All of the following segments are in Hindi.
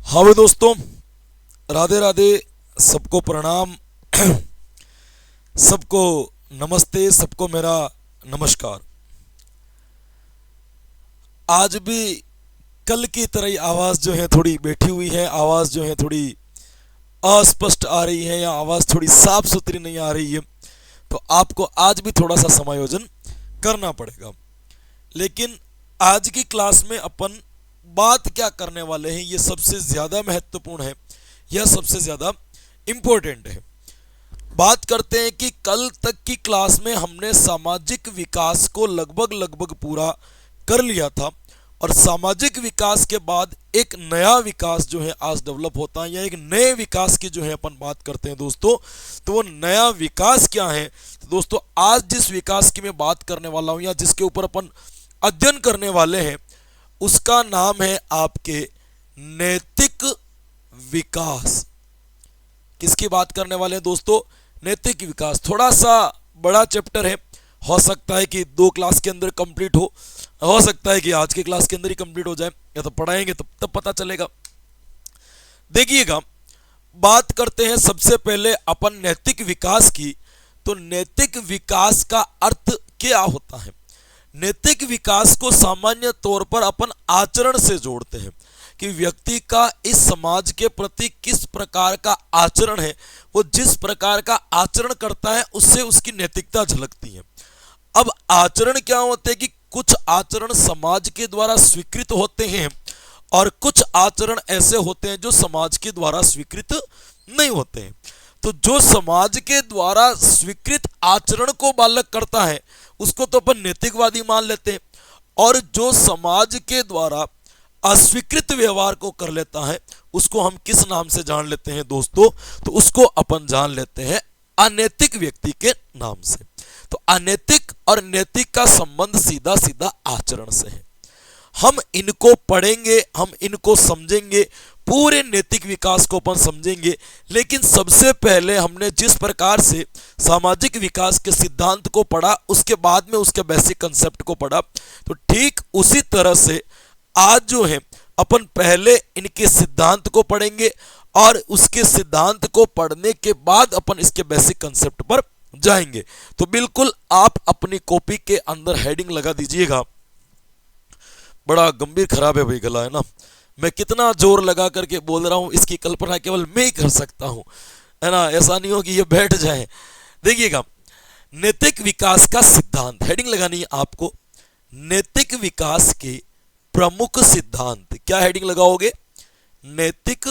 हाँ भाई दोस्तों, राधे राधे। सबको प्रणाम। सबको नमस्ते, सबको मेरा नमस्कार। आज भी कल की तरह ही आवाज़ जो है थोड़ी बैठी हुई है, आवाज़ जो है थोड़ी अस्पष्ट आ रही है या आवाज़ थोड़ी साफ सुथरी नहीं आ रही है, तो आपको आज भी थोड़ा सा समायोजन करना पड़ेगा। लेकिन आज की क्लास में अपन बात क्या करने वाले हैं, ये सबसे ज़्यादा महत्वपूर्ण है, यह सबसे ज़्यादा इम्पोर्टेंट है। बात करते हैं कि कल तक की क्लास में हमने सामाजिक विकास को लगभग लगभग पूरा कर लिया था, और सामाजिक विकास के बाद एक नया विकास जो है आज डेवलप होता है, या एक नए विकास की जो है अपन बात करते हैं दोस्तों। तो वो नया विकास क्या है? तो दोस्तों, आज जिस विकास की मैं बात करने वाला हूँ या जिसके ऊपर अपन अध्ययन करने वाले हैं, उसका नाम है आपके नैतिक विकास। किसकी बात करने वाले हैं दोस्तों? नैतिक विकास। थोड़ा सा बड़ा चैप्टर है, हो सकता है कि 2 क्लास के अंदर कंप्लीट हो सकता है कि आज के क्लास के अंदर ही कंप्लीट हो जाए, या तो पढ़ाएंगे तब पता चलेगा। देखिएगा, बात करते हैं सबसे पहले अपन नैतिक विकास की। तो नैतिक विकास का अर्थ क्या होता है? नैतिक विकास को सामान्य तौर पर अपन आचरण से जोड़ते हैं कि व्यक्ति का इस समाज के प्रति किस प्रकार का आचरण है, वो जिस प्रकार का आचरण करता है उससे उसकी नैतिकता झलकती है। अब आचरण क्या होते हैं कि कुछ आचरण समाज के द्वारा स्वीकृत होते हैं और कुछ आचरण ऐसे होते हैं जो समाज के द्वारा स्वीकृत नहीं होते हैं। तो जो समाज के द्वारा स्वीकृत आचरण को बालक करता है उसको तो अपन नैतिकवादी मान लेते हैं, और जो समाज के द्वारा अस्वीकृत व्यवहार को कर लेता है उसको हम किस नाम से जान लेते हैं दोस्तों? तो उसको अपन जान लेते हैं अनैतिक व्यक्ति के नाम से। तो अनैतिक और नैतिक का संबंध सीधा सीधा आचरण से है। हम इनको पढ़ेंगे, हम इनको समझेंगे, पूरे नैतिक विकास को अपन समझेंगे। लेकिन सबसे पहले हमने जिस प्रकार से सामाजिक विकास के सिद्धांत को पढ़ा, उसके बाद में उसके बेसिक कंसेप्ट को पढ़ा, तो ठीक उसी तरह से आज जो है अपन पहले इनके सिद्धांत को पढ़ेंगे, और उसके सिद्धांत को पढ़ने के बाद अपन इसके बेसिक कंसेप्ट पर जाएंगे। तो बिल्कुल आप अपनी कॉपी के अंदर हेडिंग लगा दीजिएगा। बड़ा गंभीर खराब है भाई गला, है ना। मैं कितना जोर लगा करके बोल रहा हूं, इसकी कल्पना केवल मैं ही कर सकता हूं, है ना। ऐसा नहीं हो कि ये बैठ जाए। देखिएगा, नैतिक विकास का सिद्धांत, हेडिंग लगानी है आपको, नैतिक विकास के प्रमुख सिद्धांत। क्या हेडिंग लगाओगे? नैतिक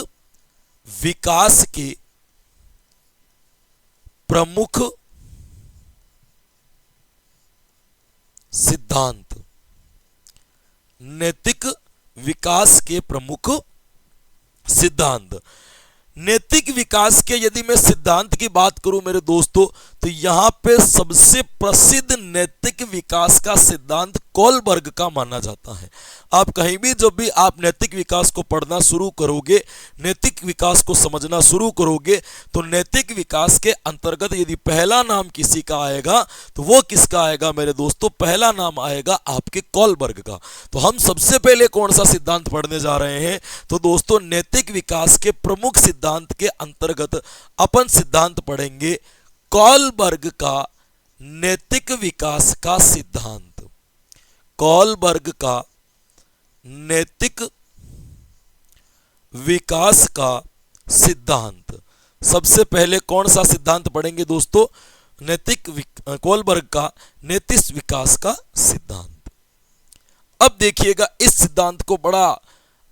विकास के प्रमुख सिद्धांत। नैतिक विकास के प्रमुख सिद्धांत। नैतिक विकास के यदि मैं सिद्धांत की बात करूं मेरे दोस्तों, तो यहां पे सबसे प्रसिद्ध नैतिक विकास का सिद्धांत कोलबर्ग का माना जाता है। आप कहीं भी जब भी आप नैतिक विकास को पढ़ना शुरू करोगे, नैतिक विकास को समझना शुरू करोगे, तो नैतिक विकास के अंतर्गत यदि पहला नाम किसी का आएगा तो वो किसका आएगा मेरे दोस्तों? पहला नाम आएगा आपके कोलबर्ग का। तो हम सबसे पहले कौन सा सिद्धांत पढ़ने जा रहे हैं? तो दोस्तों, नैतिक विकास के प्रमुख सिद्धांत के अंतर्गत अपन सिद्धांत पढ़ेंगे कोलबर्ग का नैतिक विकास का सिद्धांत। कोलबर्ग का नैतिक विकास का सिद्धांत। सबसे पहले कौन सा सिद्धांत पढ़ेंगे दोस्तों? कोलबर्ग का नैतिक विकास का सिद्धांत। अब देखिएगा, इस सिद्धांत को बड़ा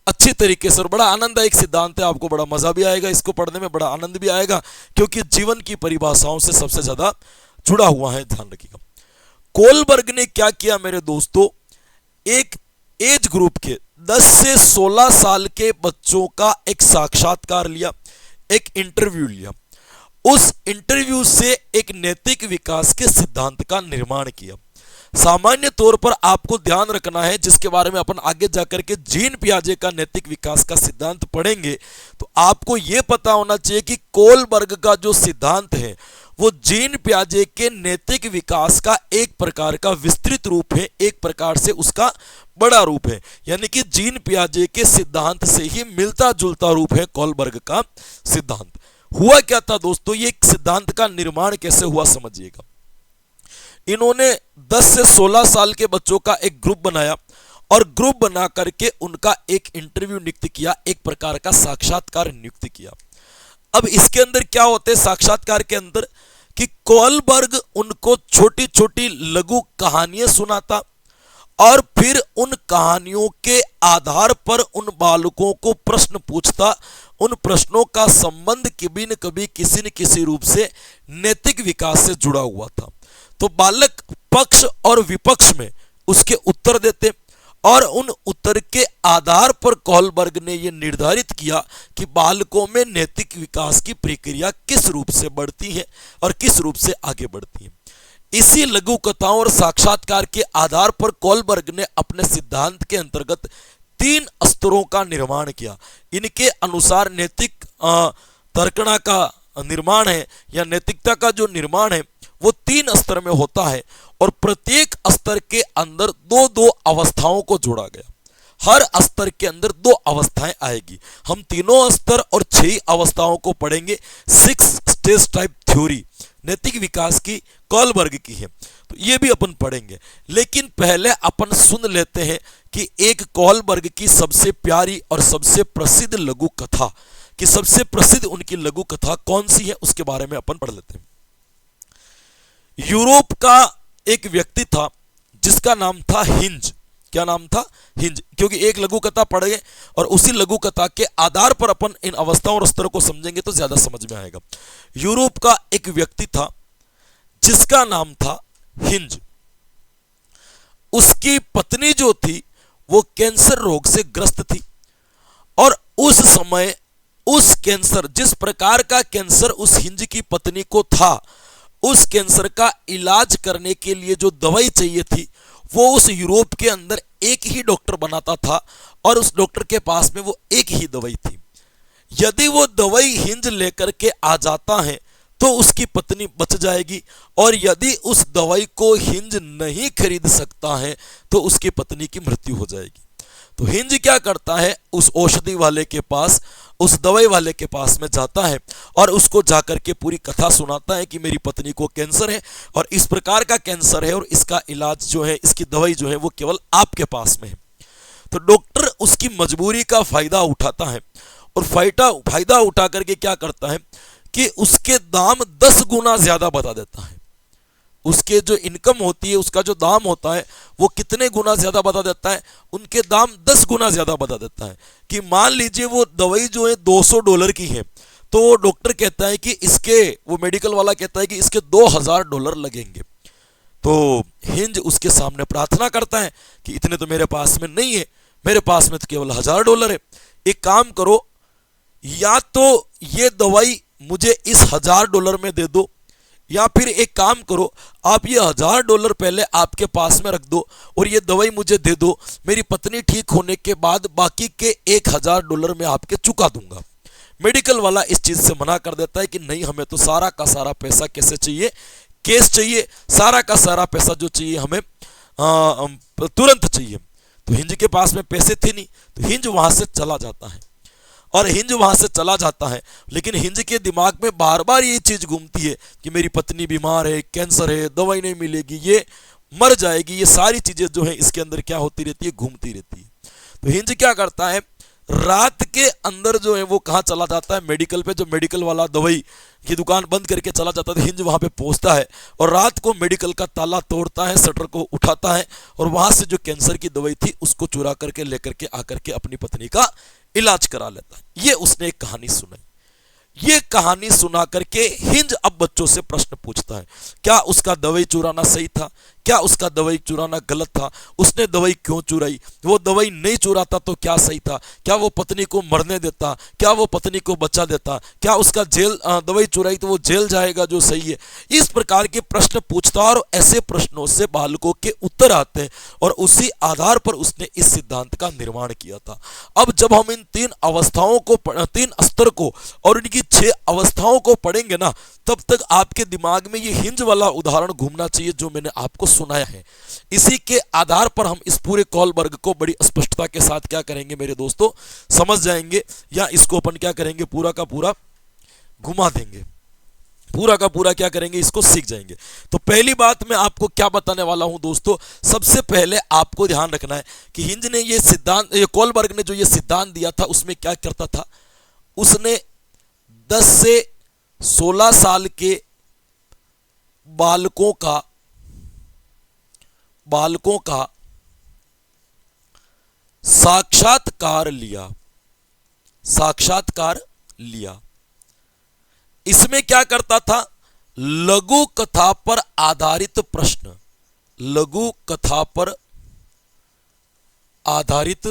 अच्छी तरीके से, और बड़ा आनंददायक सिद्धांत है, आपको बड़ा मजा भी आएगा, इसको पढ़ने में बड़ा आनंद भी आएगा, क्योंकि जीवन की परिभाषाओं से सबसे ज्यादा जुड़ा हुआ है। ध्यान रखिएगा, कोलबर्ग ने क्या किया मेरे दोस्तों? एक एज ग्रुप के 10 से 16 साल के बच्चों का एक साक्षात्कार लिया, एक इंटरव्यू लिया। उस इंटरव्यू से एक नैतिक विकास के सिद्धांत का निर्माण किया। सामान्य तौर पर आपको ध्यान रखना है, जिसके बारे में अपन आगे जाकर के जीन पियाजे का नैतिक विकास का सिद्धांत पढ़ेंगे, तो आपको यह पता होना चाहिए कि कोलबर्ग का जो सिद्धांत है वो जीन पियाजे के नैतिक विकास का एक प्रकार का विस्तृत रूप है, एक प्रकार से उसका बड़ा रूप है। यानी कि जीन पियाजे के सिद्धांत से ही मिलता जुलता रूप है कोलबर्ग का सिद्धांत। हुआ क्या था दोस्तों, ये सिद्धांत का निर्माण कैसे हुआ समझिएगा। इन्होंने 10 से 16 साल के बच्चों का एक ग्रुप बनाया और ग्रुप बना करके उनका एक इंटरव्यू नियुक्त किया, एक प्रकार का साक्षात्कार नियुक्त किया। अब इसके अंदर क्या होते हैं साक्षात्कार के अंदर, कि कोलबर्ग उनको छोटी छोटी लघु कहानियां सुनाता और फिर उन कहानियों के आधार पर उन बालकों को प्रश्न पूछता। उन प्रश्नों का संबंध कभी न कभी किसी न किसी रूप से नैतिक विकास से जुड़ा हुआ था। तो बालक पक्ष और विपक्ष में उसके उत्तर देते और उन उत्तर के आधार पर कोलबर्ग ने यह निर्धारित किया कि बालकों में नैतिक विकास की प्रक्रिया किस रूप से बढ़ती है और किस रूप से आगे बढ़ती है। इसी लघु कथाओं और साक्षात्कार के आधार पर कोलबर्ग ने अपने सिद्धांत के अंतर्गत 3 स्तरों का निर्माण किया। इनके अनुसार नैतिक तर्कणा का निर्माण है या नैतिकता का जो निर्माण है वो 3 स्तर में होता है और प्रत्येक स्तर के अंदर 2-2 अवस्थाओं को जोड़ा गया। हर स्तर के अंदर 2 अवस्थाएं आएगी। हम तीनों स्तर और 6 अवस्थाओं को पढ़ेंगे। 6 स्टेज टाइप थ्योरी नैतिक विकास की कोलबर्ग की है, तो ये भी अपन पढ़ेंगे। लेकिन पहले अपन सुन लेते हैं कि एक कोलबर्ग की सबसे प्यारी और सबसे प्रसिद्ध लघु कथा कि सबसे प्रसिद्ध उनकी लघु कथा कौन सी है, उसके बारे में अपन पढ़ लेते हैं। यूरोप का एक व्यक्ति था जिसका नाम था हिंज। क्या नाम था? हिंज। क्योंकि एक लघु कथा पढ़ेंगे और उसी लघु कथा के आधार पर अपन इन अवस्थाओं और स्तरों को समझेंगे तो ज्यादा समझ में आएगा। यूरोप का एक व्यक्ति था जिसका नाम था हिंज। उसकी पत्नी जो थी वो कैंसर रोग से ग्रस्त थी और उस समय उस कैंसर, जिस प्रकार का कैंसर उस हिंज की पत्नी को था, उस कैंसर का इलाज करने के लिए जो दवाई चाहिए थी वो उस यूरोप के अंदर एक ही डॉक्टर बनाता था और उस डॉक्टर के पास में वो एक ही दवाई थी। यदि वो दवाई हिंज लेकर के आ जाता है तो उसकी पत्नी बच जाएगी और यदि उस दवाई को हिंज नहीं खरीद सकता है तो उसकी पत्नी की मृत्यु हो जाएगी। तो हिंज क्या करता है, उस औषधि वाले के पास, उस दवाई वाले के पास में जाता है और उसको जाकर के पूरी कथा सुनाता है कि मेरी पत्नी को कैंसर है और इस प्रकार का कैंसर है और इसका इलाज जो है, इसकी दवाई जो है वो केवल आपके पास में है। तो डॉक्टर उसकी मजबूरी का फायदा उठाता है और फायदा उठा करके क्या करता है कि उसके दाम 10 गुना ज्यादा बता देता है। उसके जो इनकम होती है, उसका जो दाम होता है वो कितने गुना ज्यादा बता देता है, उनके दाम 10 गुना ज्यादा बता देता है। कि मान लीजिए वो दवाई जो है $200 की है तो डॉक्टर कहता है कि इसके, वो मेडिकल वाला कहता है कि इसके $2000 लगेंगे। तो हिंज उसके सामने प्रार्थना करता है कि इतने तो मेरे पास में नहीं है, मेरे पास में तो केवल $1000 है। एक काम करो, या तो ये दवाई मुझे इस $1000 में दे दो या फिर एक काम करो, आप ये $1000 पहले आपके पास में रख दो और ये दवाई मुझे दे दो। मेरी पत्नी ठीक होने के बाद बाकी के $1000 मैं आपके चुका दूंगा। मेडिकल वाला इस चीज से मना कर देता है कि नहीं, हमें तो सारा का सारा पैसा कैसे चाहिए, केस चाहिए, सारा का सारा पैसा जो चाहिए हमें तुरंत चाहिए। तो हिंज के पास में पैसे थे नहीं, तो हिंज वहां से चला जाता है और हिंज वहां से चला जाता है। लेकिन हिंज के दिमाग में बार बार ये चीज घूमती है कि मेरी पत्नी बीमार है, कैंसर है, दवाई नहीं मिलेगी, ये मर जाएगी, ये सारी चीजें जो है इसके अंदर क्या होती रहती है, घूमती रहती है। तो हिंज क्या करता है, रात के अंदर जो है वो कहाँ चला जाता है, मेडिकल पे। जो मेडिकल वाला दवाई की दुकान बंद करके चला जाता है, हिंज वहां पे पहुंचता है और रात को मेडिकल का ताला तोड़ता है, शटर को उठाता है और वहां से जो कैंसर की दवाई थी उसको चुरा करके लेकर के आकर के अपनी पत्नी का इलाज करा लेता है। ये उसने एक कहानी सुनाई। ये कहानी सुना करके हिंज अब बच्चों से प्रश्न पूछता है, क्या उसका दवाई चुराना सही था, क्या उसका दवाई चुराना गलत था? उसने दवाई क्यों चुराई? वो दवाई नहीं चुराता तो क्या सही था? क्या वो पत्नी को मरने देता? क्या वो पत्नी को बचा देता? क्या उसका जेल दवाई चुराई तो वो जेल जाएगा जो सही है? इस प्रकार के प्रश्न पूछता और ऐसे प्रश्नों से बालकों के उत्तर आते हैं और उसी आधार पर उसने इस सिद्धांत का निर्माण किया था। अब जब हम इन तीन अवस्थाओं को, तीन स्तर को और इनकी 6 अवस्थाओं को पढ़ेंगे ना, तब तक आपके दिमाग में ये हिंज वाला उदाहरण घूमना चाहिए जो मैंने आपको सुनाया है। इसी के आधार पर हम इस पूरे कॉलबर्ग को बड़ी स्पष्टता के साथ क्या करेंगे मेरे दोस्तों, समझ जाएंगे, या इसको अपन क्या करेंगे, पूरा का पूरा घुमा देंगे, पूरा का पूरा क्या करेंगे, इसको सीख जाएंगे। तो पहली बात मैं आपको क्या बताने वाला हूं दोस्तों, सबसे पहले आपको ध्यान रखना है कि हिंज ने ये सिद्धांत, ये कॉलबर्ग ने जो ये सिद्धांत दिया था उसमें क्या करता था, उसने 10 से 16 साल के बालकों का साक्षात्कार लिया। इसमें क्या करता था, लघु कथा पर आधारित प्रश्न, लघु कथा पर आधारित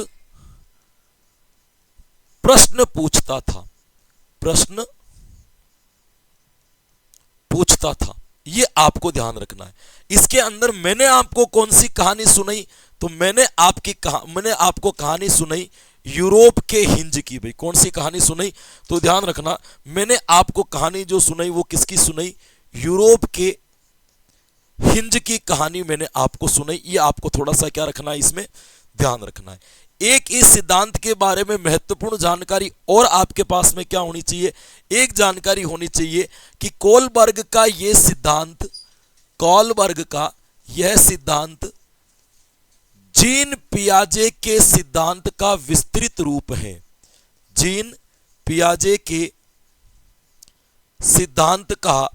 प्रश्न पूछता था। ये आपको ध्यान रखना है। इसके अंदर मैंने आपको कौन सी कहानी सुनाई, तो मैंने आपको कहानी सुनाई यूरोप के हिंज की। भाई कौन सी कहानी सुनाई, तो ध्यान रखना, मैंने आपको कहानी जो सुनाई वो किसकी सुनाई, यूरोप के हिंज की कहानी मैंने आपको सुनाई। ये आपको थोड़ा सा क्या रखना है, इसमें ध्यान रखना है। एक इस सिद्धांत के बारे में महत्वपूर्ण जानकारी और आपके पास में क्या होनी चाहिए, एक जानकारी होनी चाहिए कि कॉलबर्ग का यह सिद्धांत जीन पियाजे के सिद्धांत का विस्तृत रूप है। जीन पियाजे के सिद्धांत का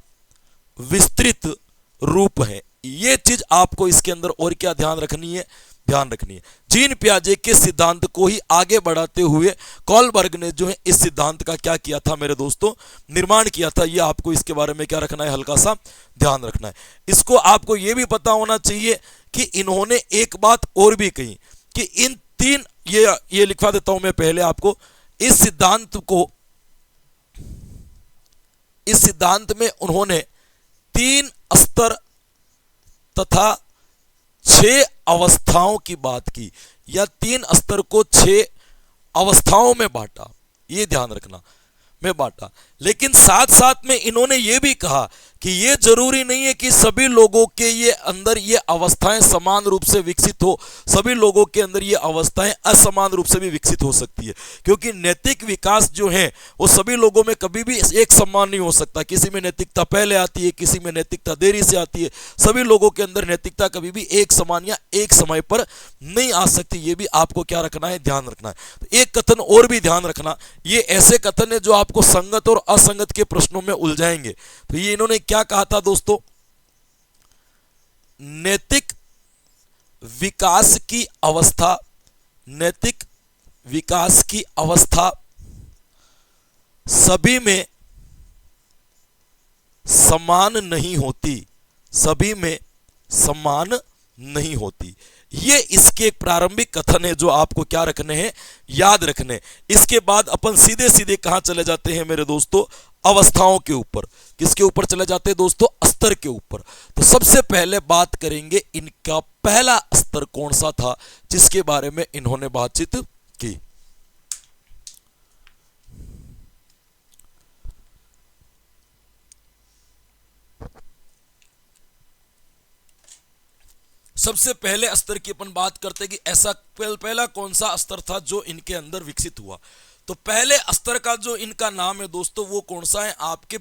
विस्तृत रूप है। यह चीज आपको इसके अंदर और क्या ध्यान रखनी है, जीन पियाजे के सिद्धांत को ही आगे बढ़ाते हुए कॉलबर्ग ने जो है इस सिद्धांत का क्या किया था मेरे दोस्तों, निर्माण किया था। यह आपको इसके बारे में क्या रखना है, हल्का सा ध्यान रखना है। इसको आपको यह भी पता होना चाहिए कि इन्होंने एक बात और भी कही कि इन तीन, ये लिखवा देता हूं मैं पहले आपको, इस सिद्धांत में उन्होंने 3 स्तर तथा 6 अवस्थाओं की बात की, या 3 स्तर को 6 अवस्थाओं में बांटा, ये ध्यान रखना, में बांटा। लेकिन साथ साथ में इन्होंने ये भी कहा कि ये जरूरी नहीं है कि सभी लोगों के ये अंदर ये अवस्थाएं समान रूप से विकसित हो, सभी लोगों के अंदर ये अवस्थाएं असमान रूप से भी विकसित हो सकती है, क्योंकि नैतिक विकास जो है वो सभी लोगों में कभी भी एक समान नहीं हो सकता। किसी में नैतिकता पहले आती है, किसी में नैतिकता देरी से आती है। सभी लोगों के अंदर नैतिकता कभी भी एक समान या एक समय पर नहीं आ सकती। ये भी आपको क्या रखना है, ध्यान रखना है। तो एक कथन और भी ध्यान रखना, ये ऐसे कथन है जो आपको संगत और असंगत के प्रश्नों में उलझाएंगे। तो ये इन्होंने क्या कहा था दोस्तों, नैतिक विकास की अवस्था सभी में समान नहीं होती। ये इसके एक प्रारंभिक कथन है जो आपको क्या रखने हैं, याद रखने। इसके बाद अपन सीधे सीधे कहां चले जाते हैं मेरे दोस्तों, अवस्थाओं के ऊपर। किसके ऊपर चले जाते हैं दोस्तों, स्तर के ऊपर। तो सबसे पहले बात करेंगे इनका पहला स्तर कौन सा था जिसके बारे में इन्होंने बातचीत की। सबसे पहले स्तर की अपन बात करते हैं कि ऐसा पहला कौन सा स्तर था जो इनके अंदर विकसित हुआ। तो पहले स्तर का जो इनका नाम है दोस्तों वो कौन सा है, आपके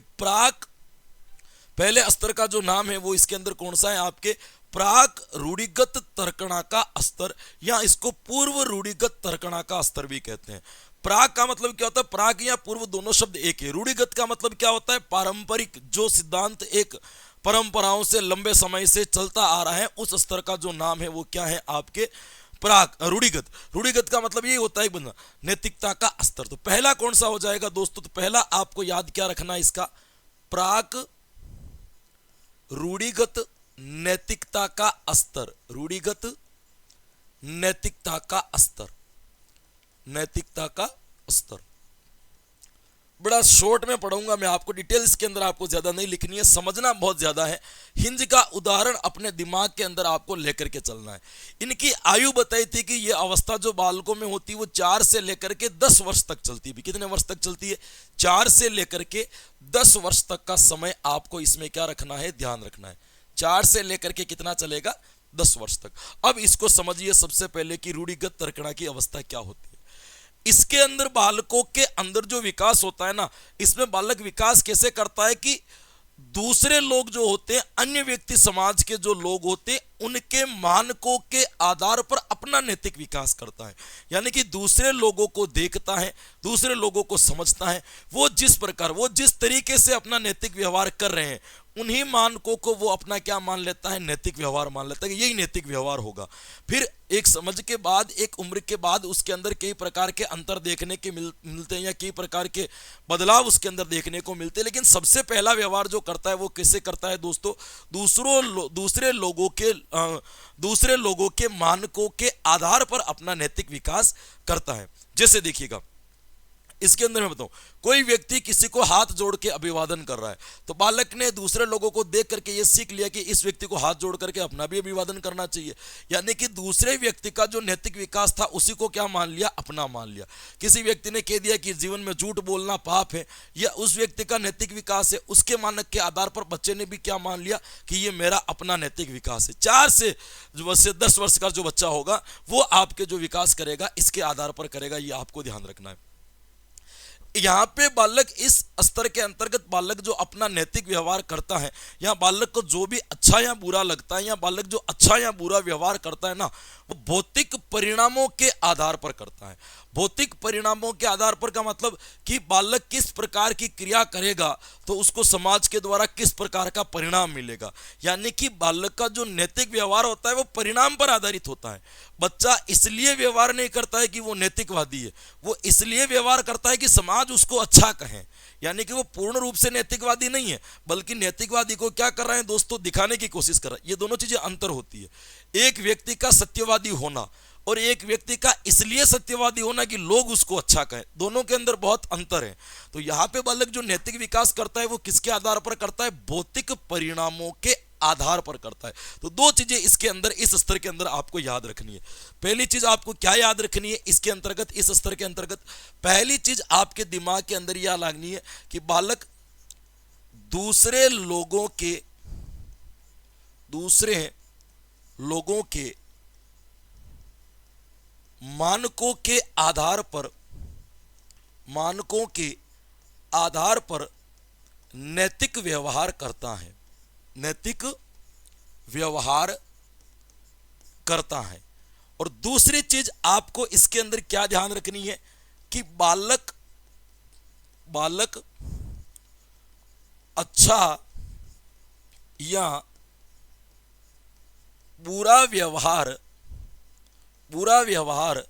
पहले स्तर का जो नाम है वो इसके अंदर कौन सा है, आपके प्राक रूढ़िगत तर्कणा का स्तर, या इसको पूर्व रूढ़िगत तर्कणा का स्तर भी कहते हैं। प्राक का मतलब क्या होता है, प्राक या पूर्व दोनों शब्द एक है। रूढ़िगत का मतलब क्या होता है, पारंपरिक, जो सिद्धांत एक परंपराओं से लंबे समय से चलता आ रहा है, उस स्तर का जो नाम है वो क्या है, आपके प्राक रूढ़िगत का मतलब ये होता है बंदा नैतिकता का स्तर। तो पहला कौन सा हो जाएगा दोस्तों, तो पहला आपको याद क्या रखना है, इसका प्राक रूढ़िगत नैतिकता का स्तर, रूढ़िगत नैतिकता का स्तर, नैतिकता का स्तर। बड़ा शॉर्ट में पढ़ूंगा मैं, आपको डिटेल्स के अंदर आपको ज्यादा नहीं लिखनी है, समझना बहुत ज्यादा है। हिंज का उदाहरण अपने दिमाग के अंदर आपको लेकर के चलना है। इनकी आयु बताई थी कि ये अवस्था जो बालकों में होती है वो 4 से लेकर के 10 वर्ष तक चलती है। कितने वर्ष तक चलती है? 4 से लेकर के 10 वर्ष तक का समय आपको इसमें क्या रखना है, ध्यान रखना है। 4 से लेकर के कितना चलेगा? 10 वर्ष तक। अब इसको समझिए सबसे पहले कि रूढ़िगत तर्कणा की अवस्था क्या होती है। इसके अंदर बालकों के अंदर जो विकास होता है ना, इसमें बालक विकास कैसे करता है कि दूसरे लोग जो होते हैं, अन्य व्यक्ति समाज के जो लोग होते हैं, उनके मानकों के आधार पर अपना नैतिक विकास करता है। यानी कि दूसरे लोगों को देखता है, दूसरे लोगों को समझता है, वो जिस तरीके से अपना नैतिक व्यवहार कर रहे हैं, उन्हीं मानकों को वो अपना क्या मान लेता है, नैतिक व्यवहार मान लेता है कि यही नैतिक व्यवहार होगा। फिर एक समझ के बाद, एक उम्र के बाद उसके अंदर कई प्रकार के अंतर देखने के मिलते हैं, या कई प्रकार के बदलाव उसके अंदर देखने को मिलते हैं। लेकिन सबसे पहला व्यवहार जो करता है वो किससे करता है दोस्तों? दूसरे लोगों के मानकों के आधार पर अपना नैतिक विकास करता है। जैसे देखिएगा, इसके अंदर मैं बताऊं, कोई व्यक्ति किसी को हाथ जोड़ के अभिवादन कर रहा है, तो बालक ने दूसरे लोगों को देख करके ये सीख लिया कि इस व्यक्ति को हाथ जोड़ करके अपना भी अभिवादन करना चाहिए। यानी कि दूसरे व्यक्ति का जो नैतिक विकास था उसी को क्या मान लिया, अपना मान लिया। किसी व्यक्ति ने कह दिया कि जीवन में झूठ बोलना पाप है, या उस व्यक्ति का नैतिक विकास है, उसके मानक के आधार पर बच्चे ने भी क्या मान लिया कि ये मेरा अपना नैतिक विकास है। 4 से 10 वर्ष का जो बच्चा होगा वो आपके जो विकास करेगा इसके आधार पर करेगा, ये आपको ध्यान रखना है। यहाँ पे बालक इस स्तर के अंतर्गत बालक जो अपना नैतिक व्यवहार करता है, यहाँ बालक को जो भी अच्छा या बुरा लगता है, यहाँ बालक जो अच्छा या बुरा व्यवहार करता है ना, वो भौतिक परिणामों के आधार पर करता है। भौतिक परिणामों के आधार पर का मतलब कि बालक किस प्रकार की क्रिया करेगा तो उसको समाज के द्वारा किस प्रकार का परिणाम मिलेगा। यानी कि बालक का जो नैतिक व्यवहार होता है वो परिणाम पर आधारित होता है। बच्चा इसलिए व्यवहार नहीं करता है कि वो नैतिकवादी है, वो इसलिए व्यवहार करता है कि समाज उसको अच्छा कहे। यानी कि वो पूर्ण रूप से नैतिकवादी नहीं है, बल्कि नैतिकवादी को क्या कर रहे हैं दोस्तों, दिखाने की कोशिश कर रहे हैं। ये दोनों चीजें अंतर होती है। एक व्यक्ति का सत्यवादी होना और एक व्यक्ति का इसलिए सत्यवादी होना कि लोग उसको अच्छा कहें, दोनों के अंदर बहुत अंतर है। तो यहाँ पे बालक जो नैतिक विकास करता है वो किसके आधार पर करता है? भौतिक परिणामों के आधार पर करता है। तो 2 चीजें इसके अंदर, इस स्तर के अंदर आपको याद रखनी है। पहली चीज आपको क्या याद रखनी है इसके अंतर्गत, इस स्तर के अंतर्गत? पहली चीज आपके दिमाग के अंदर यह लागनी है कि बालक दूसरे लोगों के मानकों के आधार पर नैतिक व्यवहार करता है, नैतिक व्यवहार करता है। और दूसरी चीज आपको इसके अंदर क्या ध्यान रखनी है कि बालक अच्छा या बुरा व्यवहार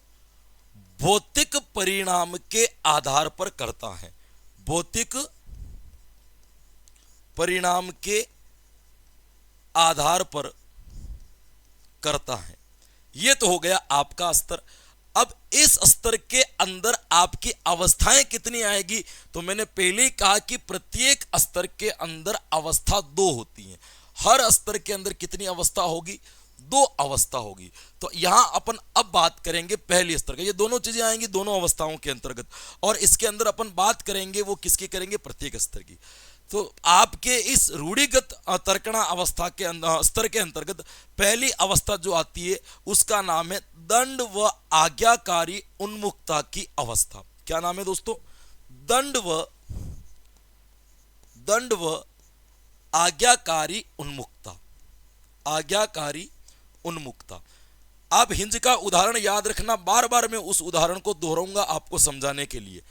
भौतिक परिणाम के आधार पर करता है, भौतिक परिणाम के आधार पर करता है। यह तो हो गया आपका स्तर। अब इस स्तर के अंदर आपकी अवस्थाएं कितनी आएगी? तो मैंने पहले ही कहा कि प्रत्येक स्तर के अंदर अवस्था 2 होती है। हर स्तर के अंदर कितनी अवस्था होगी? 2 अवस्था होगी। तो यहां अपन अब बात करेंगे पहले स्तर का। ये दोनों चीजें आएंगी दोनों अवस्थाओं के अंतर्गत, और इसके अंदर अपन बात करेंगे वो किसकी करेंगे? प्रत्येक स्तर की। तो आपके इस रूढ़िगत तर्कणा अवस्था के स्तर के अंतर्गत पहली अवस्था जो आती है उसका नाम है दंड व आज्ञाकारी उन्मुखता की अवस्था। क्या नाम है दोस्तों? दंड व आज्ञाकारी उन्मुखता, आज्ञाकारी उन्मुखता। आप हिंज का उदाहरण याद रखना, बार बार मैं उस उदाहरण को दोहराऊंगा आपको समझाने के लिए।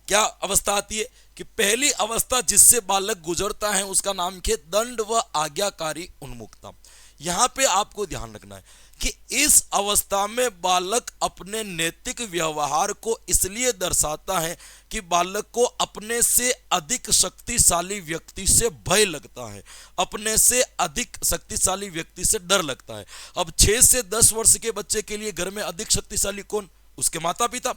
क्या अवस्था आती है कि पहली अवस्था जिससे बालक गुजरता है उसका नाम है दंड व आज्ञाकारी उन्मुखता। यहां पे आपको ध्यान रखना है कि इस अवस्था में बालक अपने नैतिक व्यवहार को इसलिए दर्शाता है कि बालक को अपने से अधिक शक्तिशाली व्यक्ति से भय लगता है, अपने से अधिक शक्तिशाली व्यक्ति से डर लगता है। अब 6 से 10 वर्ष के बच्चे के लिए घर में अधिक शक्तिशाली कौन? उसके माता पिता।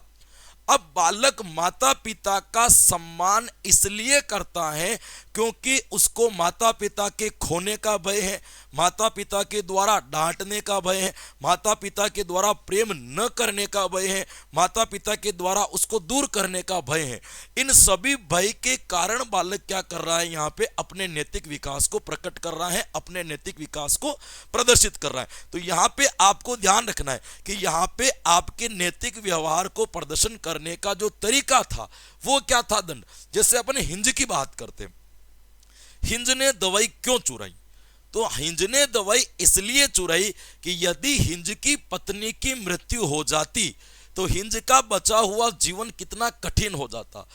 अब बालक माता पिता का सम्मान इसलिए करता है क्योंकि उसको माता पिता के खोने का भय है, माता पिता के द्वारा डांटने का भय है, माता पिता के द्वारा प्रेम न करने का भय है, माता पिता के द्वारा उसको दूर करने का भय है। इन सभी भय के कारण बालक क्या कर रहा है? यहाँ पे अपने नैतिक विकास को प्रकट कर रहा है, अपने नैतिक विकास को प्रदर्शित कर रहा है। तो यहाँ पे आपको ध्यान रखना है कि यहाँ पे आपके नैतिक व्यवहार को प्रदर्शन करने का जो तरीका था वो क्या था? दंड। जैसे अपन हिंज की बात करते हैं, हिंज ने दवाई क्यों चुराई? तो हिंज ने दवाई इसलिए चुराई कि यदि हिंज की पत्नी की मृत्यु हो जाती तो हिंज का बचा हुआ जीवन कितना कठिन हो जाता।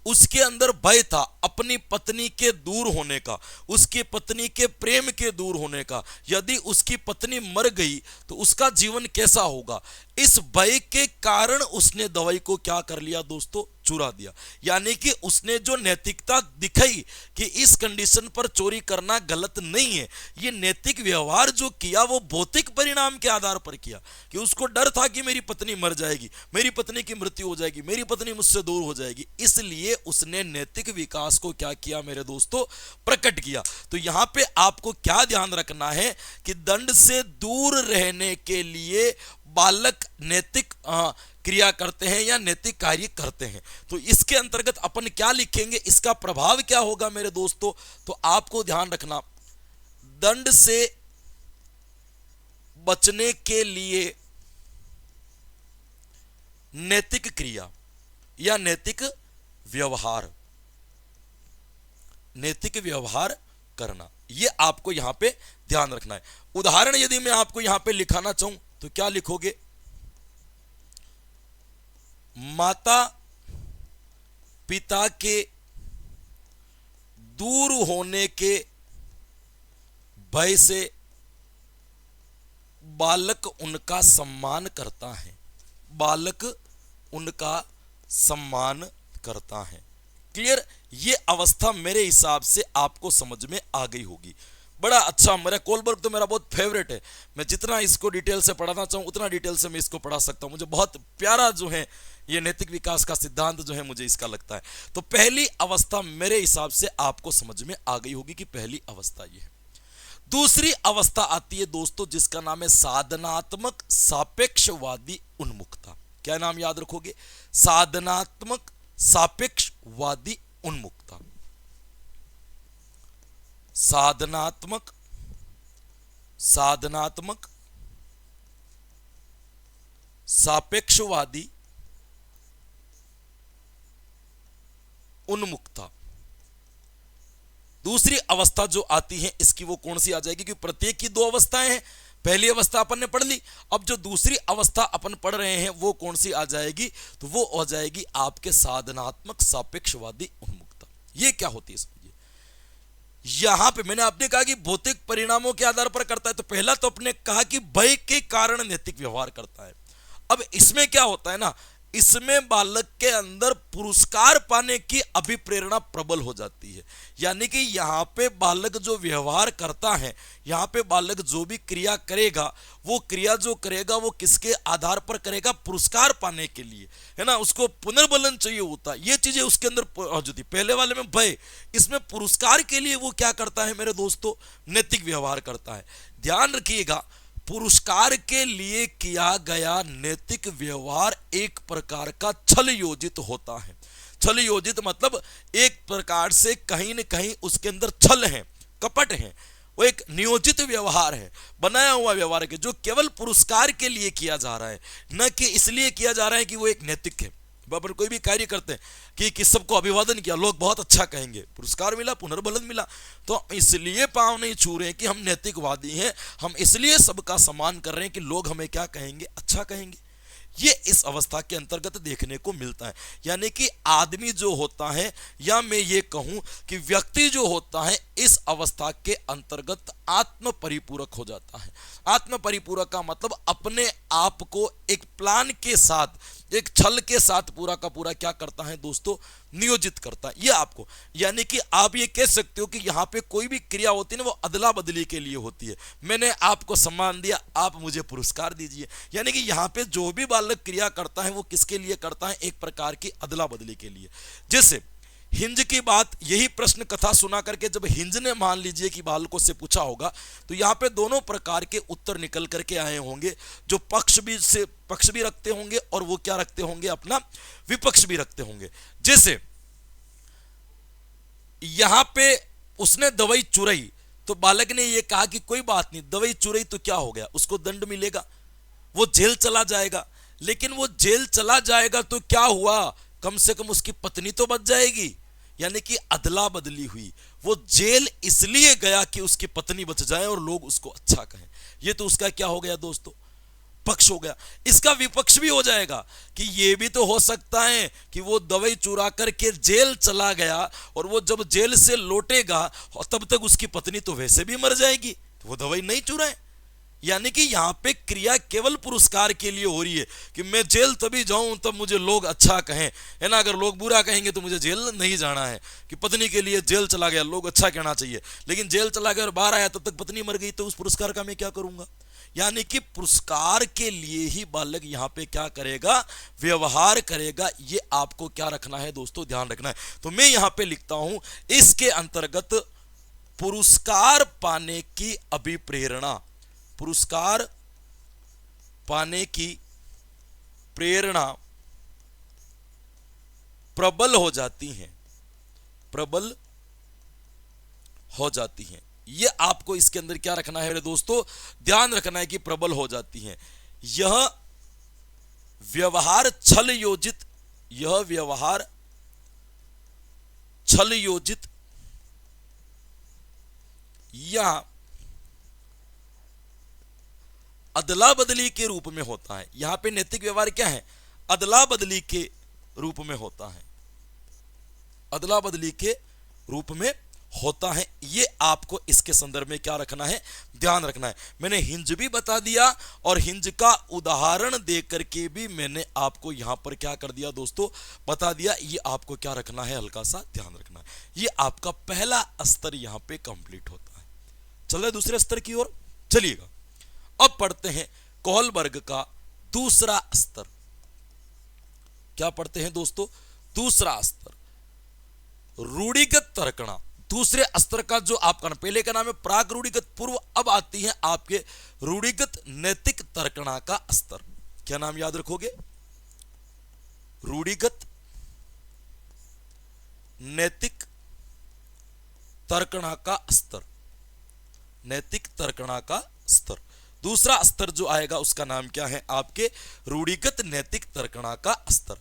उसके अंदर भय था अपनी पत्नी के दूर होने का, उसकी पत्नी के प्रेम के दूर होने का। यदि उसकी पत्नी मर गई तो उसका जीवन कैसा होगा? इस भय के कारण उसने दवाई को क्या कर लिया दोस्तों? चुरा दिया। यानी कि उसने जो नैतिकता दिखाई कि इस कंडीशन पर चोरी करना गलत नहीं है, ये नैतिक व्यवहार जो किया वो भौतिक परिणाम के आधार पर किया कि उसको डर था कि मेरी पत्नी मर जाएगी, मेरी पत्नी की मृत्यु हो जाएगी, मेरी पत्नी मुझसे दूर हो जाएगी, इसलिए उसने नैतिक विकास को क्या किया मेरे दोस्तों? प्रकट किया। तो यहां पे आपको क्या ध्यान रखना है कि दंड से दूर रहने के लिए बालक नैतिक क्रिया करते हैं या नैतिक कार्य करते हैं। तो इसके अंतर्गत अपन क्या लिखेंगे, इसका प्रभाव क्या होगा मेरे दोस्तों? तो आपको ध्यान रखना, दंड से बचने के लिए नैतिक क्रिया या नैतिक व्यवहार, नैतिक व्यवहार करना, यह आपको यहां पे ध्यान रखना है। उदाहरण यदि मैं आपको यहां पे लिखाना चाहूं तो क्या लिखोगे? माता पिता के दूर होने के भय से बालक उनका सम्मान करता है, बालक उनका सम्मान करता है। क्लियर? ये अवस्था मेरे हिसाब से आपको समझ में आ गई होगी। बड़ा अच्छा, मेरा कोलबर्ग तो मेरा बहुत फेवरेट है। मैं जितना इसको डिटेल से पढ़ाना चाहूँ उतना डिटेल से मैं इसको पढ़ा सकता हूँ। मुझे बहुत प्यारा जो है ये नैतिक विकास का सिद्धांत जो है मुझे इसका लगता है। तो पहली अवस्था मेरे हिसाब से आपको समझ में आ गई होगी कि पहली अवस्था ये है। दूसरी अवस्था आती है दोस्तों जिसका नाम है साधनात्मक सापेक्षवादी उन्मुखता। क्या नाम याद रखोगे? साधनात्मक सापेक्षवादी उन्मुखता। साधनात्मक सापेक्षवादी उन्मुखता। दूसरी अवस्था जो आती है इसकी वो कौन सी आ जाएगी? क्योंकि प्रत्येक की दो अवस्थाएं हैं। पहली अवस्था अपन ने पढ़ ली, अब जो दूसरी अवस्था अपन पढ़ रहे हैं वो कौन सी आ जाएगी? तो वो हो जाएगी आपके साधनात्मक सापेक्षवादी उन्मुखता। ये क्या होती है समझिए। यहां पे मैंने आपने कहा कि भौतिक परिणामों के आधार पर करता है, तो पहला तो अपने कहा कि भय के कारण नैतिक व्यवहार करता है। अब इसमें क्या होता है ना, इसमें बालक के अंदर पुरस्कार पाने की अभिप्रेरणा प्रबल हो जाती है। यानी कि यहां पे बालक जो व्यवहार करता है, यहां पे बालक जो भी क्रिया करेगा, वो क्रिया जो करेगा वो किसके आधार पर करेगा? पुरस्कार पाने के लिए, है ना। उसको पुनर्बलन चाहिए होता है, ये चीजें उसके अंदर मौजूद थी। पहले वाले में भय, इसमें पुरस्कार के लिए वो क्या करता है मेरे दोस्तों? नैतिक व्यवहार करता है। ध्यान रखिएगा, पुरस्कार के लिए किया गया नैतिक व्यवहार एक प्रकार का छल योजित होता है। छल योजित मतलब एक प्रकार से कहीं न कहीं उसके अंदर छल है, कपट है, वो एक नियोजित व्यवहार है, बनाया हुआ व्यवहार है जो केवल पुरस्कार के लिए किया जा रहा है, न कि इसलिए किया जा रहा है कि वो एक नैतिक है। अपन कोई भी कार्य करते हैं कि सबको अभिवादन किया, लोग बहुत अच्छा कहेंगे, पुरस्कार मिला, पुनर्बलन मिला, तो इसलिए पांव नहीं छू रहे हैं कि हम नैतिकवादी हैं, हम इसलिए सबका सम्मान कर रहे हैं कि लोग हमें क्या कहेंगे? अच्छा कहेंगे। ये इस अवस्था के अंतर्गत देखने को मिलता है। यानी कि आदमी जो होता है, या मैं ये कहूं कि व्यक्ति जो होता है, इस अवस्था के अंतर्गत आत्म परिपूरक हो जाता है। आत्म परिपूरक का मतलब अपने आप को एक प्लान के साथ, एक छल के साथ पूरा का पूरा क्या करता है दोस्तों, नियोजित करता है। ये आपको, यानी कि आप ये कह सकते हो कि यहां पे कोई भी क्रिया होती है ना, वो अदला बदली के लिए होती है। मैंने आपको सम्मान दिया, आप मुझे पुरस्कार दीजिए। यानी कि यहां पे जो भी बालक क्रिया करता है वो किसके लिए करता है, एक प्रकार की अदला बदली के लिए। जैसे हिंज की बात, यही प्रश्न कथा सुना करके जब हिंज ने मान लीजिए कि बालकों से पूछा होगा, तो यहाँ पे दोनों प्रकार के उत्तर निकल करके आए होंगे। जो पक्ष भी रखते होंगे और वो क्या रखते होंगे, अपना विपक्ष भी रखते होंगे। जैसे यहां पे उसने दवाई चुराई, तो बालक ने ये कहा कि कोई बात नहीं, दवाई चुराई तो क्या हो गया, उसको दंड मिलेगा, वो जेल चला जाएगा। लेकिन वो जेल चला जाएगा तो क्या हुआ, कम से कम उसकी पत्नी तो बच जाएगी। यानी कि अदला बदली हुई। वो जेल इसलिए गया कि उसकी पत्नी बच जाए और लोग उसको अच्छा कहें। ये तो उसका क्या हो गया दोस्तों, पक्ष हो गया। इसका विपक्ष भी हो जाएगा कि ये भी तो हो सकता है कि वो दवाई चुरा करके जेल चला गया और वो जब जेल से लौटेगा तब तक उसकी पत्नी तो वैसे भी मर जाएगी, तो वो दवाई नहीं चुराए। यानी कि यहां पे क्रिया केवल पुरस्कार के लिए हो रही है कि मैं जेल तभी जाऊं तब मुझे लोग अच्छा कहें, है ना। अगर लोग बुरा कहेंगे तो मुझे जेल नहीं जाना है। कि पत्नी के लिए जेल चला गया, लोग अच्छा कहना चाहिए, लेकिन जेल चला गया और बाहर आया तब तक पत्नी मर गई, तो उस पुरस्कार का मैं क्या करूंगा। यानी कि पुरस्कार के लिए ही बालक यहां पे क्या करेगा, व्यवहार करेगा। ये आपको क्या रखना है दोस्तों, ध्यान रखना है। तो मैं यहां पे लिखता हूं, इसके अंतर्गत पुरस्कार पाने की अभिप्रेरणा, पुरस्कार पाने की प्रेरणा प्रबल हो जाती है, प्रबल हो जाती है। ये आपको इसके अंदर क्या रखना है मेरे दोस्तों, ध्यान रखना है कि प्रबल हो जाती है। यह व्यवहार छल योजित, यह व्यवहार छल योजित या अदला बदली के रूप में होता है। यहां पे नैतिक व्यवहार क्या है, अदला बदली के रूप में होता है, अदला बदली के रूप में होता है। ये आपको इसके संदर्भ में क्या रखना है, ध्यान रखना है। मैंने हिंज भी बता दिया और हिंज का उदाहरण दे करके भी मैंने आपको यहां पर क्या कर दिया दोस्तों, बता दिया। ये आपको क्या रखना है, हल्का सा ध्यान रखना है। ये आपका पहला स्तर यहां पे कंप्लीट होता है। चल रहे दूसरे स्तर की ओर, चलिएगा। अब पढ़ते हैं कोहलबर्ग का दूसरा स्तर। क्या पढ़ते हैं दोस्तों, दूसरा स्तर, रूढ़िगत तर्कणा। दूसरे स्तर का जो आपका पहले का नाम है प्राग रूढ़िगत पूर्व, अब आती है आपके रूढ़िगत नैतिक तर्कणा का स्तर। क्या नाम याद रखोगे, रूढ़िगत नैतिक तर्कणा का स्तर, नैतिक तर्कणा का स्तर। दूसरा स्तर जो आएगा उसका नाम क्या है, आपके रूढ़िगत नैतिक तर्कणा का स्तर।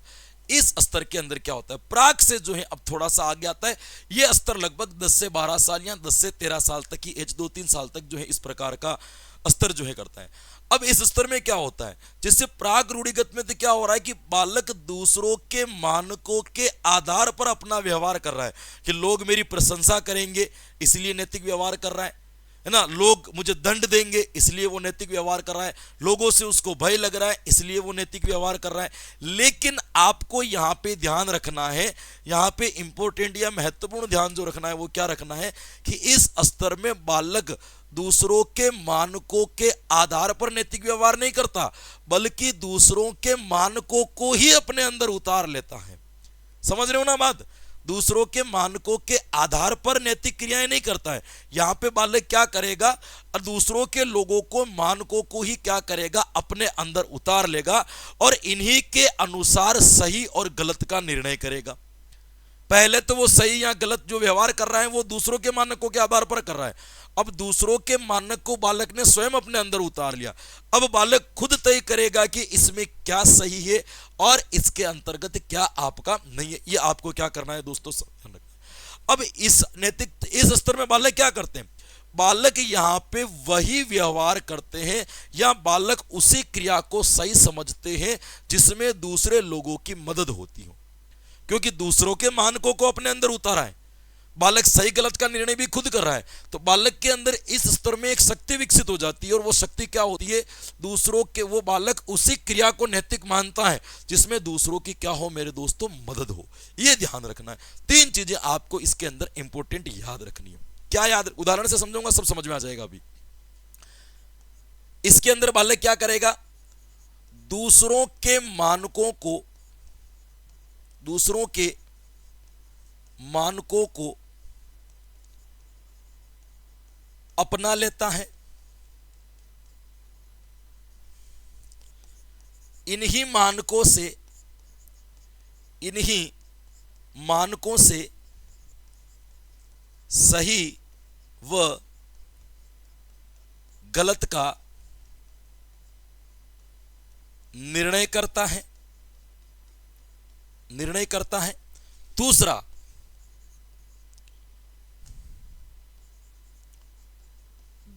इस स्तर के अंदर क्या होता है, प्राग से जो है अब थोड़ा सा आगे आता है। यह स्तर लगभग 10 से 12 साल या 10 से 13 साल तक की एज, 2-3 साल तक जो है इस प्रकार का स्तर जो है करता है। अब इस स्तर में क्या होता है, जिससे प्राग रूढ़िगत में तो क्या हो रहा है कि बालक दूसरों के मानकों के आधार पर अपना व्यवहार कर रहा है कि लोग मेरी प्रशंसा करेंगे इसलिए नैतिक व्यवहार कर रहा है ना, लोग मुझे दंड देंगे इसलिए वो नैतिक व्यवहार कर रहा है, लोगों से उसको भय लग रहा है इसलिए वो नैतिक व्यवहार कर रहा है। लेकिन आपको यहां पे ध्यान रखना है, यहां पे इंपॉर्टेंट या महत्वपूर्ण ध्यान जो रखना है वो क्या रखना है कि इस स्तर में बालक दूसरों के मानकों के आधार पर नैतिक व्यवहार नहीं करता, बल्कि दूसरों के मानकों को ही अपने अंदर उतार लेता है। समझ रहे हो ना बात, दूसरों के मानकों के आधार पर नैतिक क्रियाएं नहीं करता है। यहां पे बालक क्या करेगा, दूसरों के लोगों को मानकों को ही क्या करेगा, अपने अंदर उतार लेगा और इन्हीं के अनुसार सही और गलत का निर्णय करेगा। पहले तो वो सही या गलत जो व्यवहार कर रहा है वो दूसरों के मानकों के आधार पर कर रहा है, अब दूसरों के मानक को बालक ने स्वयं अपने अंदर उतार लिया। अब बालक खुद तय करेगा कि इसमें क्या सही है और इसके अंतर्गत क्या आपका नहीं है। ये आपको क्या करना है दोस्तों, अब इस नैतिक इस स्तर में बालक क्या करते हैं, बालक यहाँ पे वही व्यवहार करते हैं या बालक उसी क्रिया को सही समझते हैं जिसमें दूसरे लोगों की मदद होती हो, क्योंकि दूसरों के मानकों को अपने अंदर उतारा है। बालक सही गलत का निर्णय भी खुद कर रहा है, तो बालक के अंदर इस स्तर में एक शक्ति विकसित हो जाती है, और वो शक्ति क्या होती है, दूसरों के, वो बालक उसी क्रिया को नैतिक मानता है जिसमें दूसरों की क्या हो मेरे दोस्तों, मदद हो। ये ध्यान रखना है। 3 चीजें आपको इसके अंदर इंपॉर्टेंट याद रखनी है। क्या याद, उदाहरण से समझूंगा सब समझ में आ जाएगा। अभी इसके अंदर बालक क्या करेगा, दूसरों के मानकों को, दूसरों के मानकों को अपना लेता है, इन्हीं मानकों से सही व गलत का निर्णय करता है। दूसरा,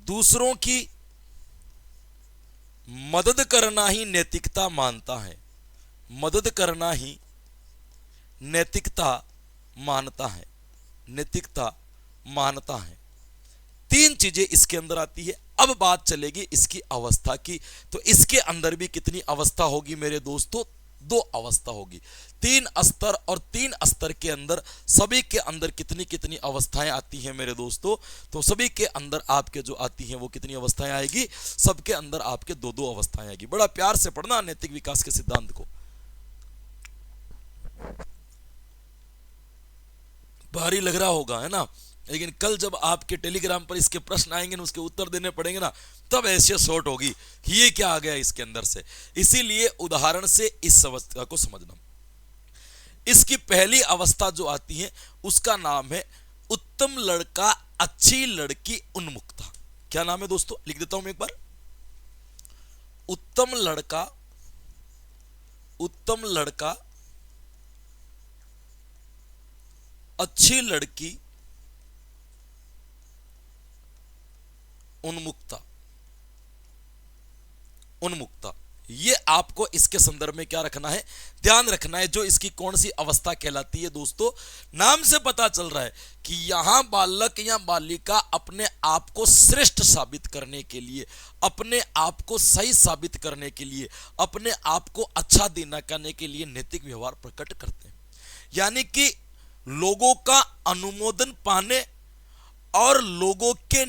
दूसरों की मदद करना ही नैतिकता मानता है, मदद करना ही नैतिकता मानता है, नैतिकता मानता है। 3 चीजें इसके अंदर आती है। अब बात चलेगी इसकी अवस्था की, तो इसके अंदर भी कितनी अवस्था होगी मेरे दोस्तों, 2 अवस्था होगी। 3 स्तर, और 3 स्तर के अंदर सभी के अंदर कितनी कितनी अवस्थाएं आती हैं मेरे दोस्तों, तो सभी के अंदर आपके जो आती हैं वो कितनी अवस्थाएं आएगी, सबके अंदर आपके 2-2 अवस्थाएं आएगी। बड़ा प्यार से पढ़ना नैतिक विकास के सिद्धांत को। भारी लग रहा होगा, है ना, लेकिन कल जब आपके टेलीग्राम पर इसके प्रश्न आएंगे ना, उसके उत्तर देने पड़ेंगे ना, तब ऐसे शॉर्ट होगी कि ये क्या आ गया इसके अंदर से। इसीलिए उदाहरण से इस अवस्था को समझना। इसकी पहली अवस्था जो आती है उसका नाम है उत्तम लड़का अच्छी लड़की उन्मुक्ता। क्या नाम है दोस्तों, लिख देता हूं मैं एक बार। उत्तम लड़का अच्छी लड़की उन्मुक्ता। ये आपको इसके संदर्भ में क्या रखना है, ध्यान रखना है। जो इसकी कौन सी अवस्था कहलाती है दोस्तों, नाम से पता चल रहा है कि यहां बालक या बालिका अपने आप को श्रेष्ठ साबित करने के लिए, अपने आप को सही साबित करने के लिए, अपने आप को अच्छा देना करने के लिए नैतिक व्यवहार प्रकट करते हैं। यानी कि लोगों का अनुमोदन पाने और लोगों के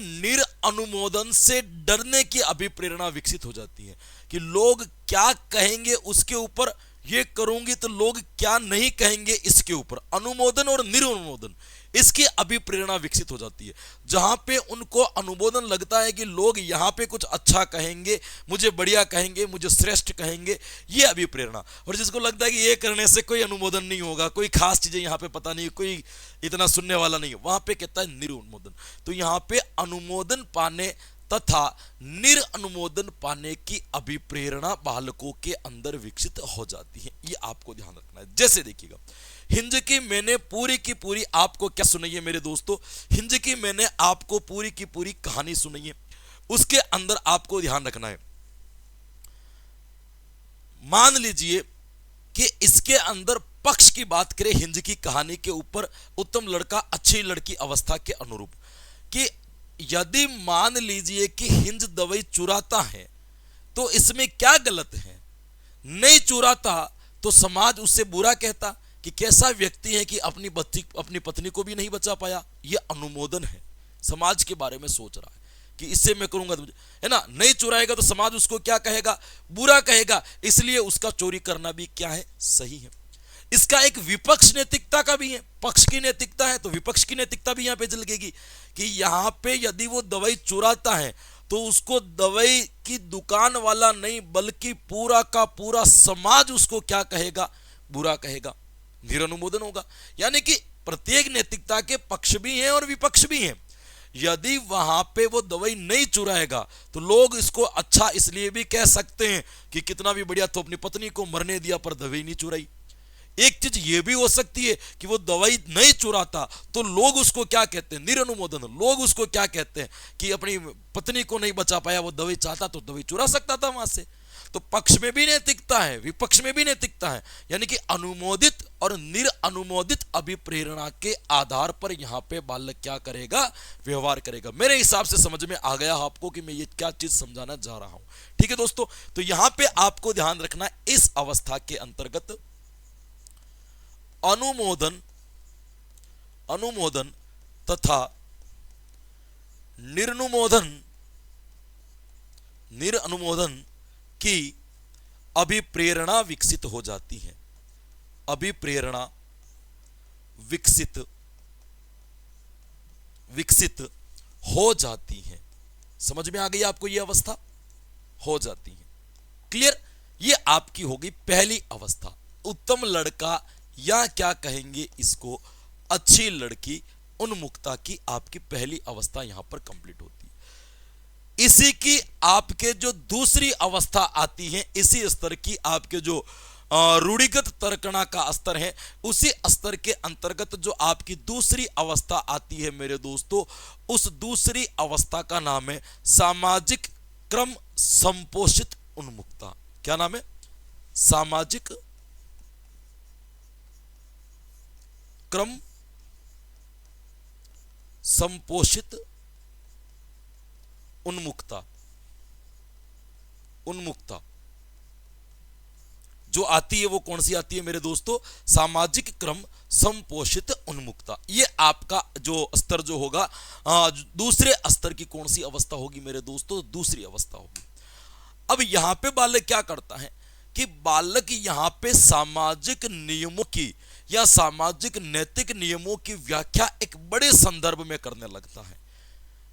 अनुमोदन से डरने की अभिप्रेरणा विकसित हो जाती है कि लोग क्या कहेंगे उसके ऊपर, ये करूंगी तो लोग क्या नहीं कहेंगे इसके ऊपर, अनुमोदन और निरनुमोदन, इसकी अभिप्रेरणा विकसित हो जाती है। जहां पे उनको अनुमोदन लगता है कि लोग यहां पे कुछ अच्छा कहेंगे, मुझे बढ़िया कहेंगे, मुझे श्रेष्ठ कहेंगे, ये अभिप्रेरणा। और जिसको लगता है कि ये करने से कोई अनुमोदन नहीं होगा, कोई खास चीजें यहां पे पता नहीं, कोई इतना सुनने वाला नहीं है, वहां पे कहता है निरनुमोदन। तो यहां पे अनुमोदन पाने तथा निरनुमोदन पाने की अभिप्रेरणा बालकों के अंदर विकसित हो जाती है। ये आपको ध्यान रखना है। जैसे देखिएगा, हिंज की मैंने पूरी की पूरी आपको क्या सुनाई है मेरे दोस्तों, हिंज की मैंने आपको पूरी की पूरी कहानी सुनाई है। उसके अंदर आपको ध्यान रखना है, मान लीजिए कि इसके अंदर पक्ष की बात करें हिंज की कहानी के ऊपर, उत्तम लड़का अच्छी लड़की अवस्था के अनुरूप, कि यदि मान लीजिए कि हिंज दवाई चुराता है तो इसमें क्या गलत है, नहीं चुराता तो समाज उससे बुरा कहता कि कैसा व्यक्ति है कि अपनी पत्नी को भी नहीं बचा पाया। यह अनुमोदन है, समाज के बारे में सोच रहा है कि इससे मैं करूंगा तो, है ना, नहीं चुराएगा तो समाज उसको क्या कहेगा, बुरा कहेगा, इसलिए उसका चोरी करना भी क्या है, सही है। इसका एक विपक्ष नैतिकता का भी है, पक्ष की नैतिकता है तो विपक्ष की नैतिकता भी यहां पे झलकेगी कि यहां पे यदि वो दवाई चुराता है तो उसको दवाई की दुकान वाला नहीं बल्कि पूरा का पूरा समाज उसको क्या कहेगा, बुरा कहेगा, निरनुमोदन होगा। यानी कि प्रत्येक नैतिकता के पक्ष भी हैं और विपक्ष भी हैं। यदि वहां पे वो दवाई नहीं चुराएगा तो लोग इसको अच्छा इसलिए भी कह सकते हैं कि कितना भी बढ़िया, तो अपनी पत्नी को मरने दिया पर दवाई नहीं चुराई। एक चीज ये भी हो सकती है कि वो दवाई नहीं चुराता तो लोग उसको क्या कहते हैं, निरनुमोदन। लोग उसको क्या कहते हैं कि अपनी पत्नी को नहीं बचा पाया, वो दवाई चाहता तो दवाई चुरा सकता था वहां से। तो पक्ष में भी नैतिकता है, विपक्ष में भी नैतिकता है, यानी कि अनुमोदित और निरअनुमोदित अभिप्रेरणा के आधार पर यहां पे बालक क्या करेगा, व्यवहार करेगा। मेरे हिसाब से समझ में आ गया आपको कि मैं ये क्या चीज समझाना जा रहा हूं। ठीक है दोस्तों, तो यहां पे आपको ध्यान रखना, इस अवस्था के अंतर्गत अनुमोदन अनुमोदन तथा निरनुमोदन निरअनुमोदन की अभिप्रेरणा विकसित हो जाती है। अभिप्रेरणा विकसित विकसित हो जाती है। समझ में आ गई आपको, ये अवस्था हो जाती है। क्लियर, ये आपकी होगी पहली अवस्था। उत्तम लड़का या क्या कहेंगे इसको, अच्छी लड़की, उन्मुखता की आपकी पहली अवस्था यहां पर कंप्लीट होती है। इसी की आपके जो दूसरी अवस्था आती है, इसी स्तर की आपके जो रूढ़िगत तर्कणा का स्तर है, उसी स्तर के अंतर्गत जो आपकी दूसरी अवस्था आती है मेरे दोस्तों, उस दूसरी अवस्था का नाम है सामाजिक क्रम संपोषित उन्मुखता। क्या नाम है? सामाजिक क्रम संपोषित उन्मुखता। उन्मुखता जो आती है वो कौन सी आती है मेरे दोस्तों? सामाजिक क्रम संपोषित उन्मुखता। ये आपका जो स्तर जो होगा, दूसरे स्तर की कौन सी अवस्था होगी मेरे दोस्तों? दूसरी अवस्था होगी। अब यहां पे बालक क्या करता है कि बालक यहां पे सामाजिक नियमों की या सामाजिक नैतिक नियमों की व्याख्या एक बड़े संदर्भ में करने लगता है।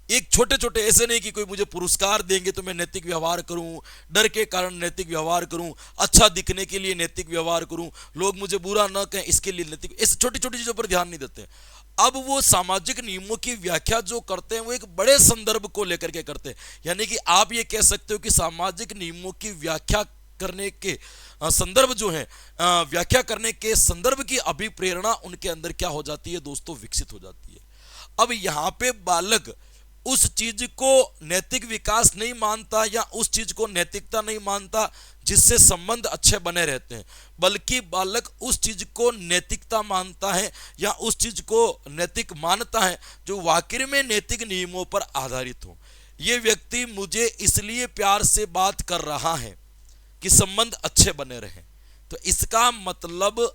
एक छोटे छोटे, ऐसे नहीं कि कोई मुझे पुरस्कार देंगे तो मैं नैतिक व्यवहार करूं, डर के कारण नैतिक व्यवहार करूं, अच्छा दिखने के लिए नैतिक व्यवहार करूं, लोग मुझे बुरा न कहें इसके लिए नैतिक, ऐसे छोटी छोटी चीजों पर ध्यान नहीं देते। अब वो सामाजिक नियमों की व्याख्या जो करते हैं वो एक बड़े संदर्भ को लेकर के करते हैं। यानी कि आप ये कह सकते हो कि सामाजिक नियमों की व्याख्या करने के संदर्भ जो है, व्याख्या करने के संदर्भ की अभिप्रेरणा उनके अंदर क्या हो जाती है दोस्तों? विकसित हो जाती है। अब यहां पे बालक उस चीज को नैतिक विकास नहीं मानता या उस चीज को नैतिकता नहीं मानता जिससे संबंध अच्छे बने रहते हैं, बल्कि बालक उस चीज को नैतिकता मानता है या उस चीज को नैतिक मानता है जो वाकई में नैतिक नियमों पर आधारित हो। ये व्यक्ति मुझे इसलिए प्यार से बात कर रहा है कि संबंध अच्छे बने रहें, तो इसका मतलब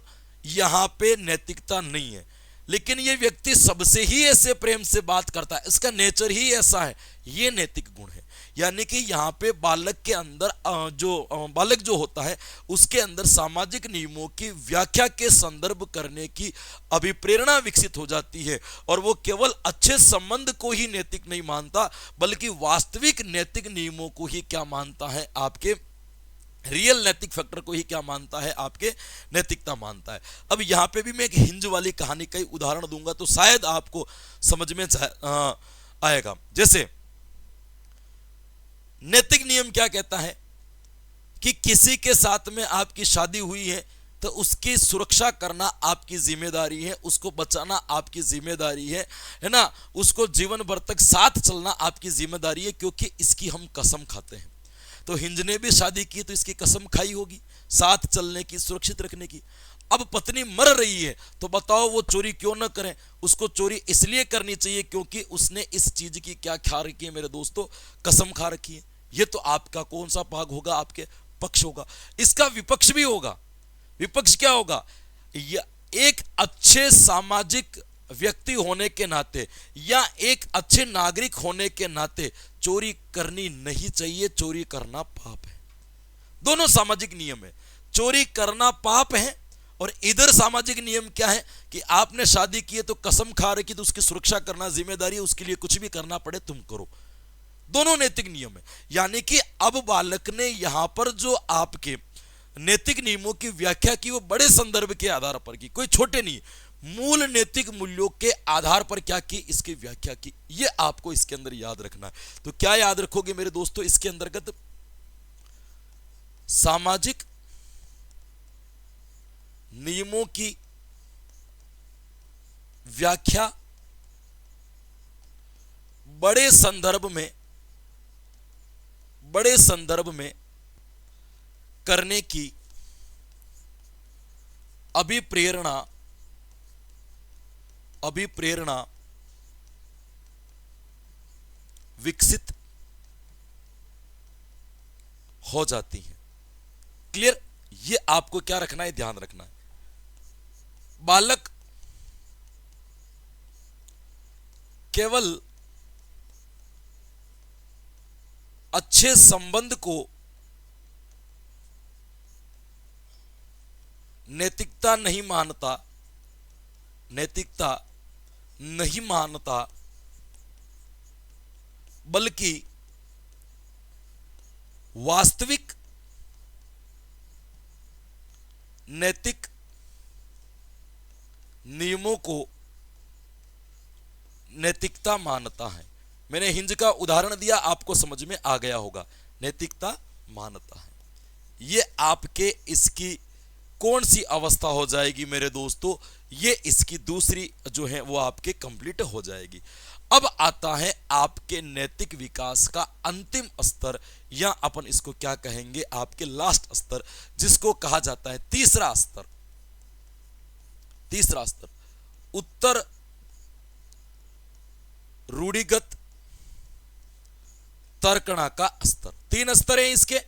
यहां पे नैतिकता नहीं है। लेकिन ये व्यक्ति सबसे ही ऐसे प्रेम से बात करता है, इसका नेचर ही ऐसा है, ये नैतिक गुण है। यानी कि यहाँ पे बालक के अंदर बालक जो होता है उसके अंदर सामाजिक नियमों की व्याख्या के संदर्भ करने की अभिप्रेरणा विकसित हो जाती है और वो केवल अच्छे संबंध को ही नैतिक नहीं मानता बल्कि वास्तविक नैतिक नियमों को ही क्या मानता है? आपके रियल नैतिक फैक्टर को ही क्या मानता है? आपके नैतिकता मानता है। अब यहां पे भी मैं एक हिंज वाली कहानी का उदाहरण दूंगा तो शायद आपको समझ में आएगा। जैसे नैतिक नियम क्या कहता है कि किसी के साथ में आपकी शादी हुई है तो उसकी सुरक्षा करना आपकी जिम्मेदारी है, उसको बचाना आपकी जिम्मेदारी है ना, उसको जीवन भर तक साथ चलना आपकी जिम्मेदारी है, क्योंकि इसकी हम कसम खाते हैं। तो हिंज ने भी शादी की तो इसकी कसम खाई होगी साथ चलने की, सुरक्षित रखने की। अब पत्नी मर रही है तो बताओ वो चोरी क्यों ना करें? उसको चोरी इसलिए करनी चाहिए क्योंकि उसने इस चीज की क्या खा रखी है मेरे दोस्तों? कसम खा रखी है। ये तो आपका कौन सा भाग होगा? आपके पक्ष होगा। इसका विपक्ष भी होगा। विपक्ष क्या होगा? एक अच्छे सामाजिक व्यक्ति होने के नाते या एक अच्छे नागरिक होने के नाते चोरी करनी नहीं चाहिए, चोरी करना पाप है। दोनों सामाजिक नियम है, चोरी करना पाप है और इधर सामाजिक नियम क्या है कि आपने शादी की है तो कसम खा रखी तो उसकी सुरक्षा करना जिम्मेदारी है, उसके लिए कुछ भी करना पड़े तुम करो। दोनों नैतिक नियम है। यानी कि अब बालक ने यहां पर जो आपके नैतिक नियमों की व्याख्या की वो बड़े संदर्भ के आधार पर की, कोई छोटे नहीं, मूल नैतिक मूल्यों के आधार पर क्या की? इसकी व्याख्या की। ये आपको इसके अंदर याद रखना है। तो क्या याद रखोगे मेरे दोस्तों? इसके अंतर्गत सामाजिक नियमों की व्याख्या बड़े संदर्भ में करने की अभिप्रेरणा विकसित हो जाती है। क्लियर? ये आपको क्या रखना है, ध्यान रखना है। बालक केवल अच्छे संबंध को नैतिकता नहीं मानता, बल्कि वास्तविक नैतिक नियमों को नैतिकता मानता है। मैंने हिंज का उदाहरण दिया, आपको समझ में आ गया होगा। नैतिकता मानता है, ये आपके इसकी कौन सी अवस्था हो जाएगी मेरे दोस्तों? ये इसकी दूसरी जो है वो आपके कंप्लीट हो जाएगी। अब आता है आपके नैतिक विकास का अंतिम स्तर, या अपन इसको क्या कहेंगे, आपके लास्ट स्तर, जिसको कहा जाता है तीसरा स्तर। उत्तर रूढ़िगत तर्कणा का स्तर। 3 स्तर है इसके।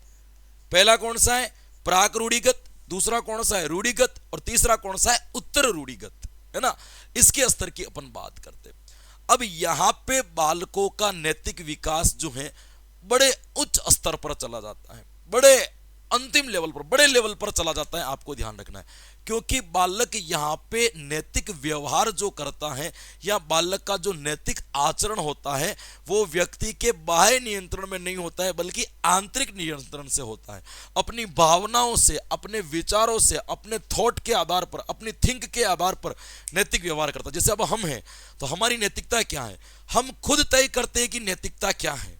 पहला कौन सा है? प्राक रूढ़िगत। दूसरा कौन सा है? रूढ़िगत। और तीसरा कौन सा है? उत्तर रूढ़िगत, है ना। इसके स्तर की अपन बात करते हैं। अब यहां पे बालकों का नैतिक विकास जो है बड़े उच्च स्तर पर चला जाता है, बड़े अंतिम लेवल पर, बड़े लेवल पर चला जाता है। आपको ध्यान रखना है, क्योंकि बालक यहां पे नैतिक व्यवहार जो करता है, या बालक का जो नैतिक आचरण होता है, वो व्यक्ति के बाह्य नियंत्रण में नहीं होता है, बल्कि आंतरिक नियंत्रण से होता है। अपनी भावनाओं से, अपने विचारों से, अपने थॉट के आधार पर, अपनी थिंक के आधार पर नैतिक व्यवहार करता है। जैसे अब हम हैं, तो हमारी नैतिकता क्या है? हम खुद तय करते हैं कि नैतिकता क्या है।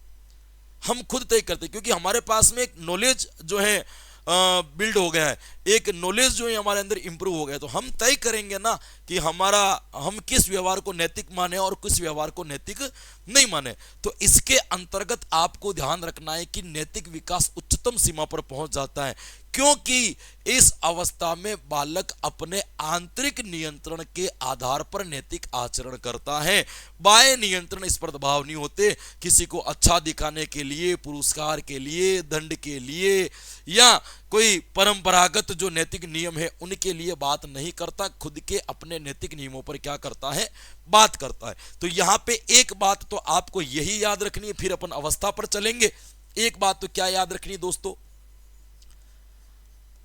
हम खुद तय करते हैं, क्योंकि हमारे पास में एक नॉलेज जो है बिल्ड हो गया है, एक नॉलेज जो है हमारे अंदर इंप्रूव हो गया। तो हम तय करेंगे ना कि हम किस व्यवहार को नैतिक माने और किस व्यवहार को नैतिक नहीं माने। तो इसके अंतर्गत आपको ध्यान रखना है कि नैतिक विकास उच्चतम सीमा पर पहुंच जाता है, क्योंकि इस अवस्था में बालक अपने आंतरिक नियंत्रण के आधार पर नैतिक आचरण करता है। बाह्य नियंत्रण इस पर दबाव नहीं होते, किसी को अच्छा दिखाने के लिए, पुरस्कार के लिए, दंड के लिए, या कोई परंपरागत जो नैतिक नियम है उनके लिए बात नहीं करता। खुद के अपने नैतिक नियमों पर क्या करता है? बात करता है। तो यहां पे एक बात तो आपको यही याद रखनी है, फिर अपन अवस्था पर चलेंगे। एक बात तो क्या याद रखनी है दोस्तों?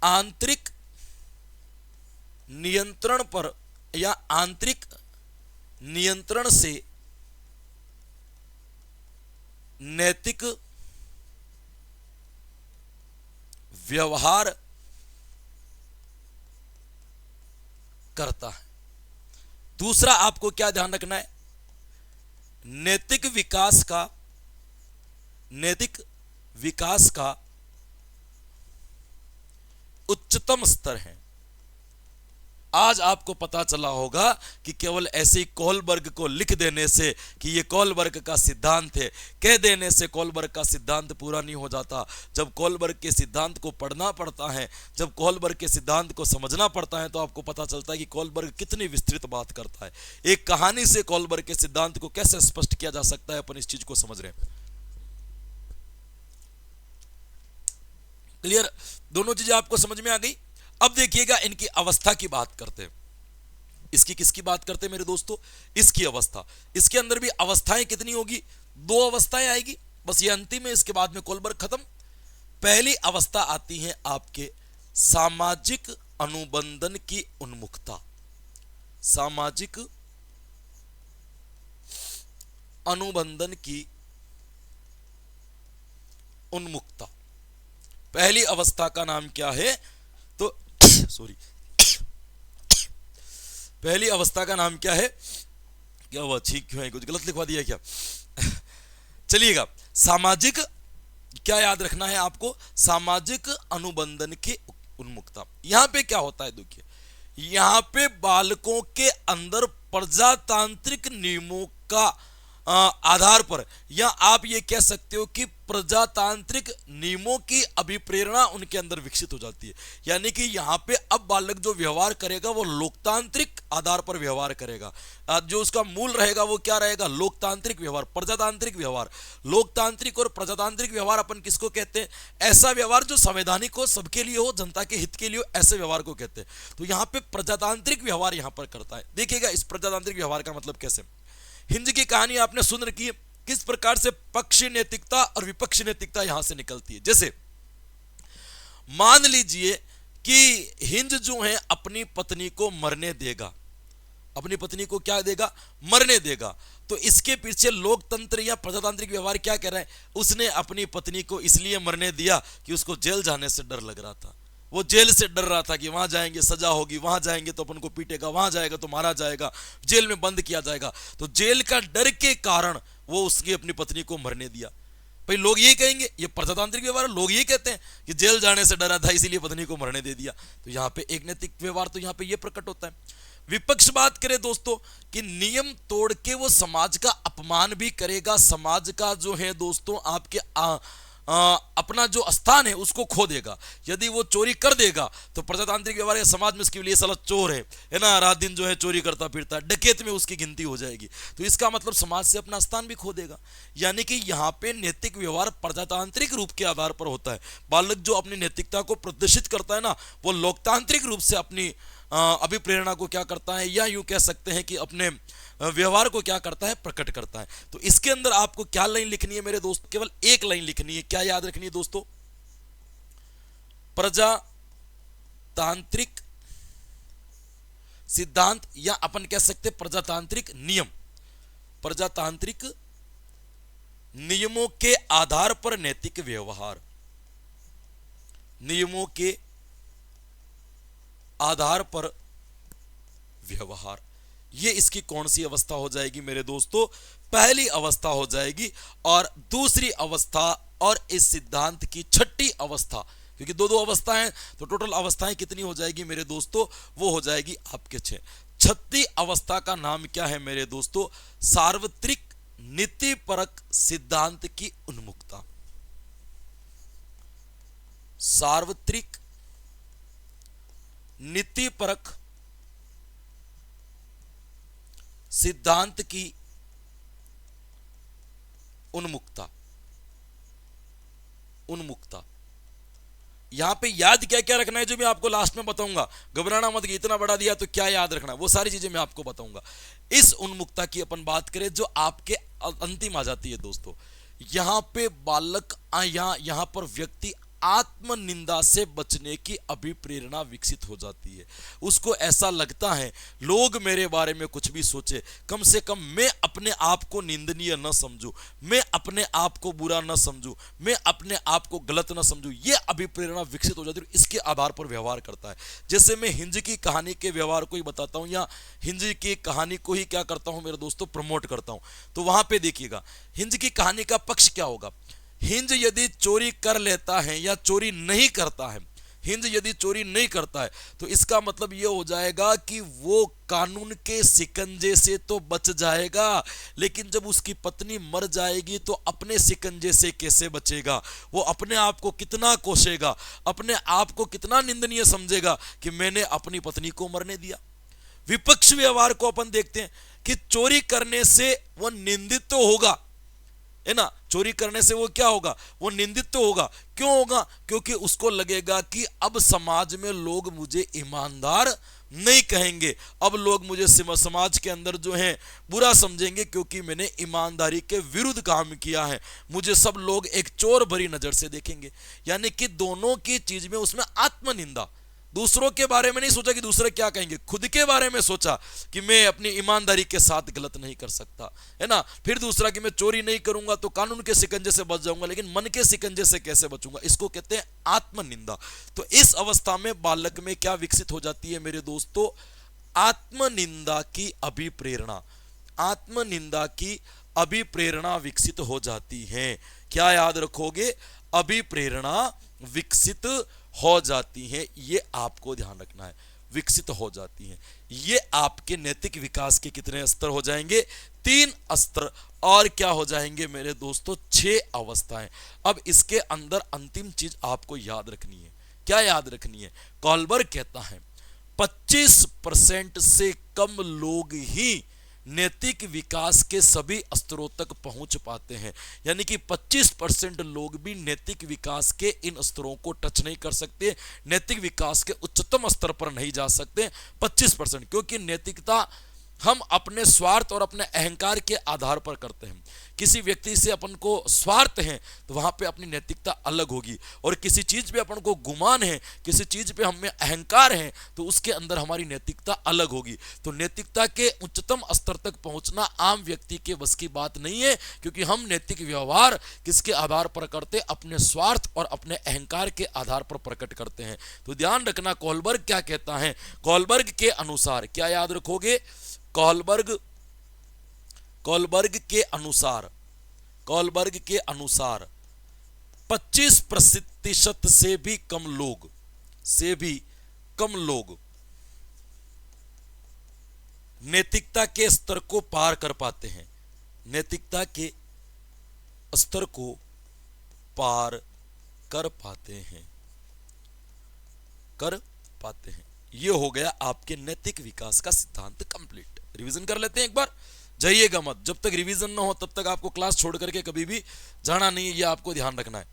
आंतरिक नियंत्रण पर, या आंतरिक नियंत्रण से नैतिक व्यवहार करता है। दूसरा आपको क्या ध्यान रखना है? नैतिक विकास का उच्चतम स्तर है। आज आपको पता चला होगा कि केवल ऐसे ही कोलबर्ग को लिख देने से कि ये कोलबर्ग का सिद्धांत है, कह देने से कोलबर्ग का सिद्धांत पूरा नहीं हो जाता। जब कोलबर्ग के सिद्धांत को पढ़ना पड़ता है, जब कोलबर्ग के सिद्धांत को समझना पड़ता है, तो आपको पता चलता है कि कोलबर्ग कितनी विस्तृत बात करता है। एक कहानी से कोलबर्ग के सिद्धांत को कैसे स्पष्ट किया जा सकता है, अपन इस चीज को समझ रहे हैं। क्लियर? दोनों चीजें आपको समझ में आ गई। अब देखिएगा इनकी अवस्था की बात करते हैं। इसकी किसकी बात करते हैं मेरे दोस्तों? इसकी अवस्था। इसके अंदर भी अवस्थाएं कितनी होगी? 2 अवस्थाएं आएगी, बस ये अंतिम है, इसके बाद में कोलबर्ग खत्म। पहली अवस्था आती है आपके सामाजिक अनुबंधन की उन्मुखता। सामाजिक अनुबंधन की उन्मुखता। पहली अवस्था का नाम क्या है? तो सॉरी, पहली अवस्था का नाम क्या है? क्या हुआ, ठीक क्यों है? कुछ गलत लिखवा दिया क्या? चलिएगा, सामाजिक, क्या याद रखना है आपको? सामाजिक अनुबंधन की उन्मुखता। यहां पे क्या होता है? देखिए, यहाँ पे बालकों के अंदर प्रजातांत्रिक नियमों का आधार पर, या आप ये कह सकते हो कि प्रजातांत्रिक नियमों की अभिप्रेरणा उनके अंदर विकसित हो जाती है। यानी कि यहाँ पे अब बालक जो व्यवहार करेगा वो लोकतांत्रिक आधार पर व्यवहार करेगा। जो उसका मूल रहेगा वो क्या रहेगा? लोकतांत्रिक व्यवहार, प्रजातांत्रिक व्यवहार। लोकतांत्रिक और प्रजातांत्रिक व्यवहार अपन किसको कहते हैं? ऐसा व्यवहार जो संवैधानिक हो, सबके लिए हो, जनता के हित के लिए हो, ऐसे व्यवहार को कहते हैं। तो यहाँ पे प्रजातांत्रिक व्यवहार यहाँ पर करता है। देखिएगा इस प्रजातांत्रिक व्यवहार का मतलब कैसे। हिंज की कहानी आपने सुन रखी है, किस प्रकार से पक्षी नैतिकता और विपक्षी नैतिकता यहां से निकलती है। जैसे मान लीजिए कि हिंज जो है अपनी पत्नी को मरने देगा, अपनी पत्नी को क्या देगा? मरने देगा। तो इसके पीछे लोकतंत्र या प्रजातांत्रिक व्यवहार क्या कह रहा है? उसने अपनी पत्नी को इसलिए मरने दिया कि उसको जेल जाने से डर लग रहा था। वो जेल से डर रहा था कि वहां जाएंगे सजा होगी, वहां जाएंगे तो अपन को पीटेगा, वहां जाएगा तो मारा जाएगा, जेल में बंद किया जाएगा। तो जेल का डर के कारण वो उसकी अपनी पत्नी को मरने दिया। भाई लोग ये कहेंगे ये प्रजातांत्रिक व्यवहार, लोग ये कहते हैं कि जेल जाने से डरा था इसीलिए पत्नी को मरने दे दिया। तो यहाँ पे एक नैतिक व्यवहार तो यहाँ पे ये प्रकट होता है। विपक्ष बात करें दोस्तों कि नियम तोड़ के वो समाज का अपमान भी करेगा, समाज का जो है दोस्तों आपके अपना जो स्थान है उसको खो देगा। यदि वो चोरी कर देगा तो प्रजातांत्रिक व्यवहार है, समाज में इसके लिए साला चोर है ना, रात दिन जो है चोरी करता फिरता है, डकैत में उसकी गिनती हो जाएगी। तो इसका मतलब समाज से अपना स्थान भी खो देगा। यानी कि यहाँ पे नैतिक व्यवहार प्रजातांत्रिक रूप के आधार पर होता है। बालक जो अपनी नैतिकता को प्रदर्शित करता है ना, वो लोकतांत्रिक रूप से अपनी अभिप्रेरणा को क्या करता है, या यूं कह सकते हैं कि अपने व्यवहार को क्या करता है? प्रकट करता है। तो इसके अंदर आपको क्या लाइन लिखनी है मेरे दोस्त? केवल एक लाइन लिखनी है। क्या याद रखनी है दोस्तों? प्रजातांत्रिक सिद्धांत, या अपन कह सकते प्रजातांत्रिक नियम। प्रजातांत्रिक नियमों के आधार पर नैतिक व्यवहार, नियमों के आधार पर व्यवहार। ये इसकी कौन सी अवस्था हो जाएगी मेरे दोस्तों? पहली अवस्था हो जाएगी। और दूसरी अवस्था और इस सिद्धांत की छठी अवस्था, क्योंकि दो दो अवस्था हैं तो टोटल अवस्थाएं कितनी हो जाएगी मेरे दोस्तों? वो हो जाएगी आपके 6। छठी अवस्था का नाम क्या है मेरे दोस्तों? सार्वत्रिक नीतिपरक सिद्धांत की उन्मुखता। सार्वत्रिक नीतिपरक सिद्धांत की उन्मुखता। उन्मुखता यहां पे याद क्या क्या रखना है जो मैं आपको लास्ट में बताऊंगा। घबराना मत कि इतना बढ़ा दिया तो क्या याद रखना, वो सारी चीजें मैं आपको बताऊंगा। इस उन्मुखता की अपन बात करें जो आपके अंतिम आ जाती है दोस्तों। यहां पे बालक यहां पर व्यक्ति आत्मनिंदा से बचने की अभिप्रेरणा विकसित हो जाती है। उसको ऐसा लगता है लोग मेरे बारे में कुछ भी सोचे, कम से कम मैं अपने आप को निंदनीय न समझूं, मैं अपने आप को बुरा न समझूं, मैं अपने आप को गलत न समझूं। ये अभिप्रेरणा विकसित हो जाती है, इसके आधार पर व्यवहार करता है। जैसे मैं हिंज की कहानी के व्यवहार को ही बताता हूं, या हिंज की कहानी को ही क्या करता हूं मेरे दोस्तों? प्रमोट करता हूं। तो वहां पे देखिएगा हिंज की कहानी का पक्ष क्या होगा। हिंज यदि चोरी कर लेता है या चोरी नहीं करता है, हिंज यदि चोरी नहीं करता है तो इसका मतलब यह हो जाएगा कि वो कानून के शिकंजे से तो बच जाएगा, लेकिन जब उसकी पत्नी मर जाएगी तो अपने शिकंजे से कैसे बचेगा? वो अपने आप को कितना कोसेगा, अपने आप को कितना निंदनीय समझेगा कि मैंने अपनी पत्नी को मरने दिया। विपक्ष व्यवहार को अपन देखते हैं कि चोरी करने से वो निंदित तो होगा, है ना, चोरी करने से वो क्या होगा? वो निंदित तो होगा। क्यों होगा? क्योंकि उसको लगेगा कि अब समाज में लोग मुझे ईमानदार नहीं कहेंगे, अब लोग मुझे समाज के अंदर जो है बुरा समझेंगे क्योंकि मैंने ईमानदारी के विरुद्ध काम किया है, मुझे सब लोग एक चोर भरी नजर से देखेंगे। यानी कि दोनों की चीज में उसमें आत्मनिंदा, दूसरों के बारे में नहीं सोचा कि दूसरे क्या कहेंगे, खुद के बारे में सोचा कि मैं अपनी ईमानदारी के साथ गलत नहीं कर सकता, है ना। फिर दूसरा कि मैं चोरी नहीं करूंगा तो कानून के शिकंजे से बच जाऊंगा, लेकिन मन के शिकंजे से कैसे बचूंगा? इसको कहते हैं आत्मनिंदा। तो इस अवस्था में बालक में क्या विकसित हो जाती है मेरे दोस्तों? आत्मनिंदा की अभिप्रेरणा। आत्मनिंदा की अभिप्रेरणा विकसित हो जाती है। क्या याद रखोगे? अभिप्रेरणा विकसित हो जाती है, ये आपको ध्यान रखना है। विकसित हो जाती हैं। ये आपके नैतिक विकास के कितने स्तर हो जाएंगे? 3 स्तर। और क्या हो जाएंगे मेरे दोस्तों? 6 अवस्थाएं। अब इसके अंदर अंतिम चीज आपको याद रखनी है। क्या याद रखनी है? कॉलबर्ग कहता है 25% से कम लोग ही नैतिक विकास के सभी स्तरों तक पहुंच पाते हैं। यानी कि 25% लोग भी नैतिक विकास के इन स्तरों को टच नहीं कर सकते, नैतिक विकास के उच्चतम स्तर पर नहीं जा सकते। 25%, क्योंकि नैतिकता हम अपने स्वार्थ और अपने अहंकार के आधार पर करते हैं। किसी व्यक्ति से अपन को स्वार्थ है तो वहां पे अपनी नैतिकता अलग होगी, और किसी चीज पे अपन को गुमान है, किसी चीज पे हमें अहंकार है, तो उसके अंदर हमारी नैतिकता अलग होगी। तो नैतिकता के उच्चतम स्तर तक पहुंचना आम व्यक्ति के बस की बात नहीं है, क्योंकि हम नैतिक व्यवहार किसके आधार पर करते? अपने स्वार्थ और अपने अहंकार के आधार पर प्रकट करते हैं। तो ध्यान रखना कॉलबर्ग क्या कहता है। कॉलबर्ग के अनुसार क्या याद रखोगे? कॉलबर्ग के अनुसार 25% से भी कम लोग नैतिकता के स्तर को पार कर पाते हैं। नैतिकता के स्तर को पार कर पाते हैं। ये हो गया आपके नैतिक विकास का सिद्धांत कंप्लीट। रिवीजन कर लेते हैं एक बार, जाइएगा मत। जब तक रिवीजन ना हो तब तक आपको क्लास छोड़ करके कभी भी जाना नहीं है, ये आपको ध्यान रखना है।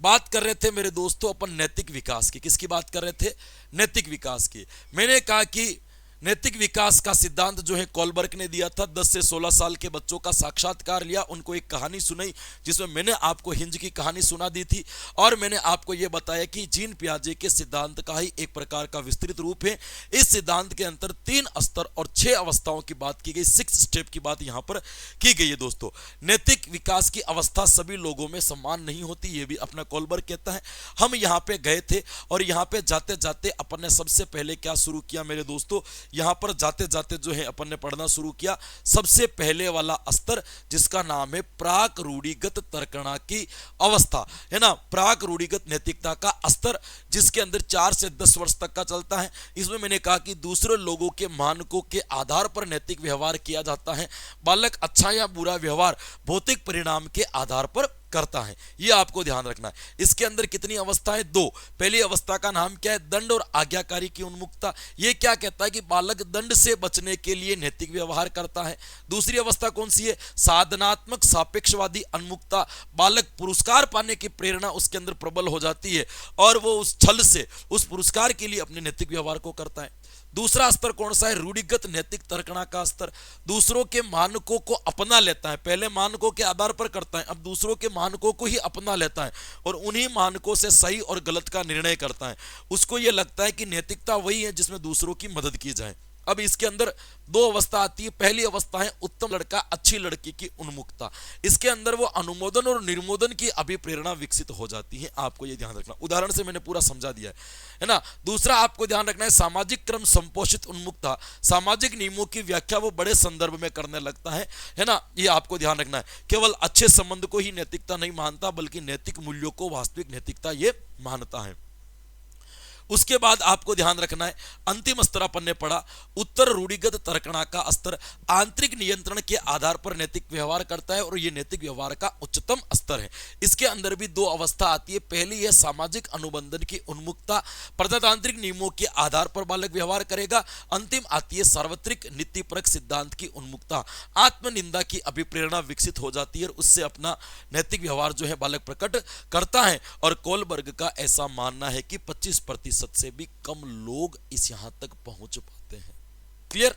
बात कर रहे थे मेरे दोस्तों अपन नैतिक विकास की। किसकी बात कर रहे थे? नैतिक विकास की। मैंने कहा कि नैतिक विकास का सिद्धांत जो है कॉलबर्ग ने दिया था। 10 से 16 साल के बच्चों का साक्षात्कार लिया, उनको एक कहानी सुनाई, जिसमें मैंने आपको हिंज की कहानी सुना दी थी, और मैंने आपको यह बताया कि जीन पियाजे के सिद्धांत का ही एक प्रकार का विस्तृत रूप है। इस सिद्धांत के अंतर 3 स्तर और 6 अवस्थाओं की बात की गई, 6 स्टेप की बात यहां पर की गई है दोस्तों। नैतिक विकास की अवस्था सभी लोगों में समान नहीं होती, यह भी अपना कॉलबर्ग कहता है। हम यहां पे गए थे, और यहां पे जाते जाते अपन ने सबसे पहले क्या शुरू किया मेरे दोस्तों? यहां पर जाते जाते जो है अपन ने पढ़ना शुरू किया सबसे पहले वाला स्तर, जिसका नाम है प्राक रूढ़िगत तर्कणा की अवस्था, है ना। प्राक रूढ़िगत नैतिकता का स्तर, जिसके अंदर 4 से 10 वर्ष तक का चलता है। इसमें मैंने कहा कि दूसरे लोगों के मानकों के आधार पर नैतिक व्यवहार किया जाता है। बालक अच्छा या बुरा व्यवहार भौतिक परिणाम के आधार पर करता है, यह आपको ध्यान रखना है। इसके अंदर कितनी अवस्थाएं? 2। पहली अवस्था का नाम क्या है? दंड और आज्ञाकारी की उन्मुक्ता। यह क्या कहता है कि बालक दंड से बचने के लिए नैतिक व्यवहार करता है। दूसरी अवस्था कौन सी है? साधनात्मक सापेक्षवादी उन्मुक्ता। बालक पुरस्कार पाने की प्रेरणा उसके अंदर प्रबल हो जाती है, और वो उस छल से उस पुरस्कार के लिए अपने नैतिक व्यवहार को करता है। दूसरा स्तर कौन सा है? रूढ़िगत नैतिक तर्कणा का स्तर। दूसरों के मानकों को अपना लेता है। पहले मानकों के आधार पर करता है, अब दूसरों के मानकों को ही अपना लेता है, और उन्हीं मानकों से सही और गलत का निर्णय करता है। उसको यह लगता है कि नैतिकता वही है जिसमें दूसरों की मदद की जाए। अब इसके अंदर 2 अवस्था आती है। पहली अवस्था है उत्तम लड़का अच्छी लड़की की उन्मुक्ता। इसके अंदर वो अनुमोदन और निर्मोदन की अभिप्रेरणा विकसित हो जाती है। आपको ये ध्यान रखना, उदाहरण से मैंने पूरा समझा दिया है ना। दूसरा आपको ध्यान रखना है सामाजिक क्रम संपोषित उन्मुक्ता। सामाजिक नियमों की व्याख्या वो बड़े संदर्भ में करने लगता है ना। ये आपको ध्यान रखना है। केवल अच्छे संबंध को ही नैतिकता नहीं मानता, बल्कि नैतिक मूल्यों को वास्तविक नैतिकता ये मानता है। उसके बाद आपको ध्यान रखना है, अंतिम स्तर अपन ने पढ़ा उत्तर रूढ़िगत तर्कणा का स्तर। आंतरिक नियंत्रण के आधार पर नैतिक व्यवहार करता है, और यह नैतिक व्यवहार का उच्चतम स्तर है। इसके अंदर भी 2 अवस्था आती है। पहली है सामाजिक अनुबंधन की उन्मुक्ता। प्रजातांत्रिक नियमों के आधार पर बालक व्यवहार करेगा। अंतिम आती है सार्वत्रिक नीतिपरक सिद्धांत की उन्मुक्ता। आत्मनिंदा की अभिप्रेरणा विकसित हो जाती है, और उससे अपना नैतिक व्यवहार जो है बालक प्रकट करता है। और कोलबर्ग का ऐसा मानना है कि 25% से भी कम लोग इस यहां तक पहुंच पाते हैं। क्लियर?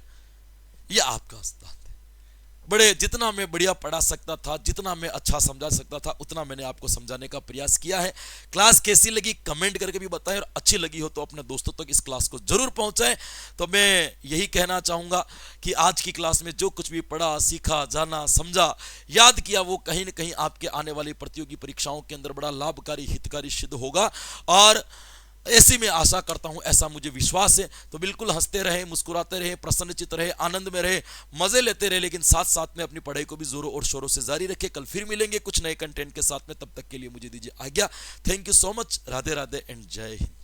यह आपका सिद्धांत है। बड़े जितना मैं बढ़िया पढ़ा सकता था, जितना मैं अच्छा समझा सकता था, उतना मैंने आपको समझाने का प्रयास किया है। क्लास कैसी लगी कमेंट करके भी बताएं, और अच्छी लगी हो तो अपने दोस्तों तक इस क्लास को जरूर पहुंचाएं। तो मैं यही कहना चाहूंगा कि आज की क्लास में जो कुछ भी पढ़ा, सीखा, जाना, समझा, याद किया, वो कहीं ना कहीं आपके आने वाली प्रतियोगी परीक्षाओं के अंदर बड़ा लाभकारी, हितकारी सिद्ध होगा। और ऐसी मैं आशा करता हूं, ऐसा मुझे विश्वास है। तो बिल्कुल हंसते रहे, मुस्कुराते रहे, प्रसन्नचित्त रहे, आनंद में रहे, मजे लेते रहे, लेकिन साथ साथ में अपनी पढ़ाई को भी जोरों और शोरों से जारी रखें। कल फिर मिलेंगे कुछ नए कंटेंट के साथ में, तब तक के लिए मुझे दीजिए आज्ञा। Thank you so much. Radhe Radhe and जय हिंद।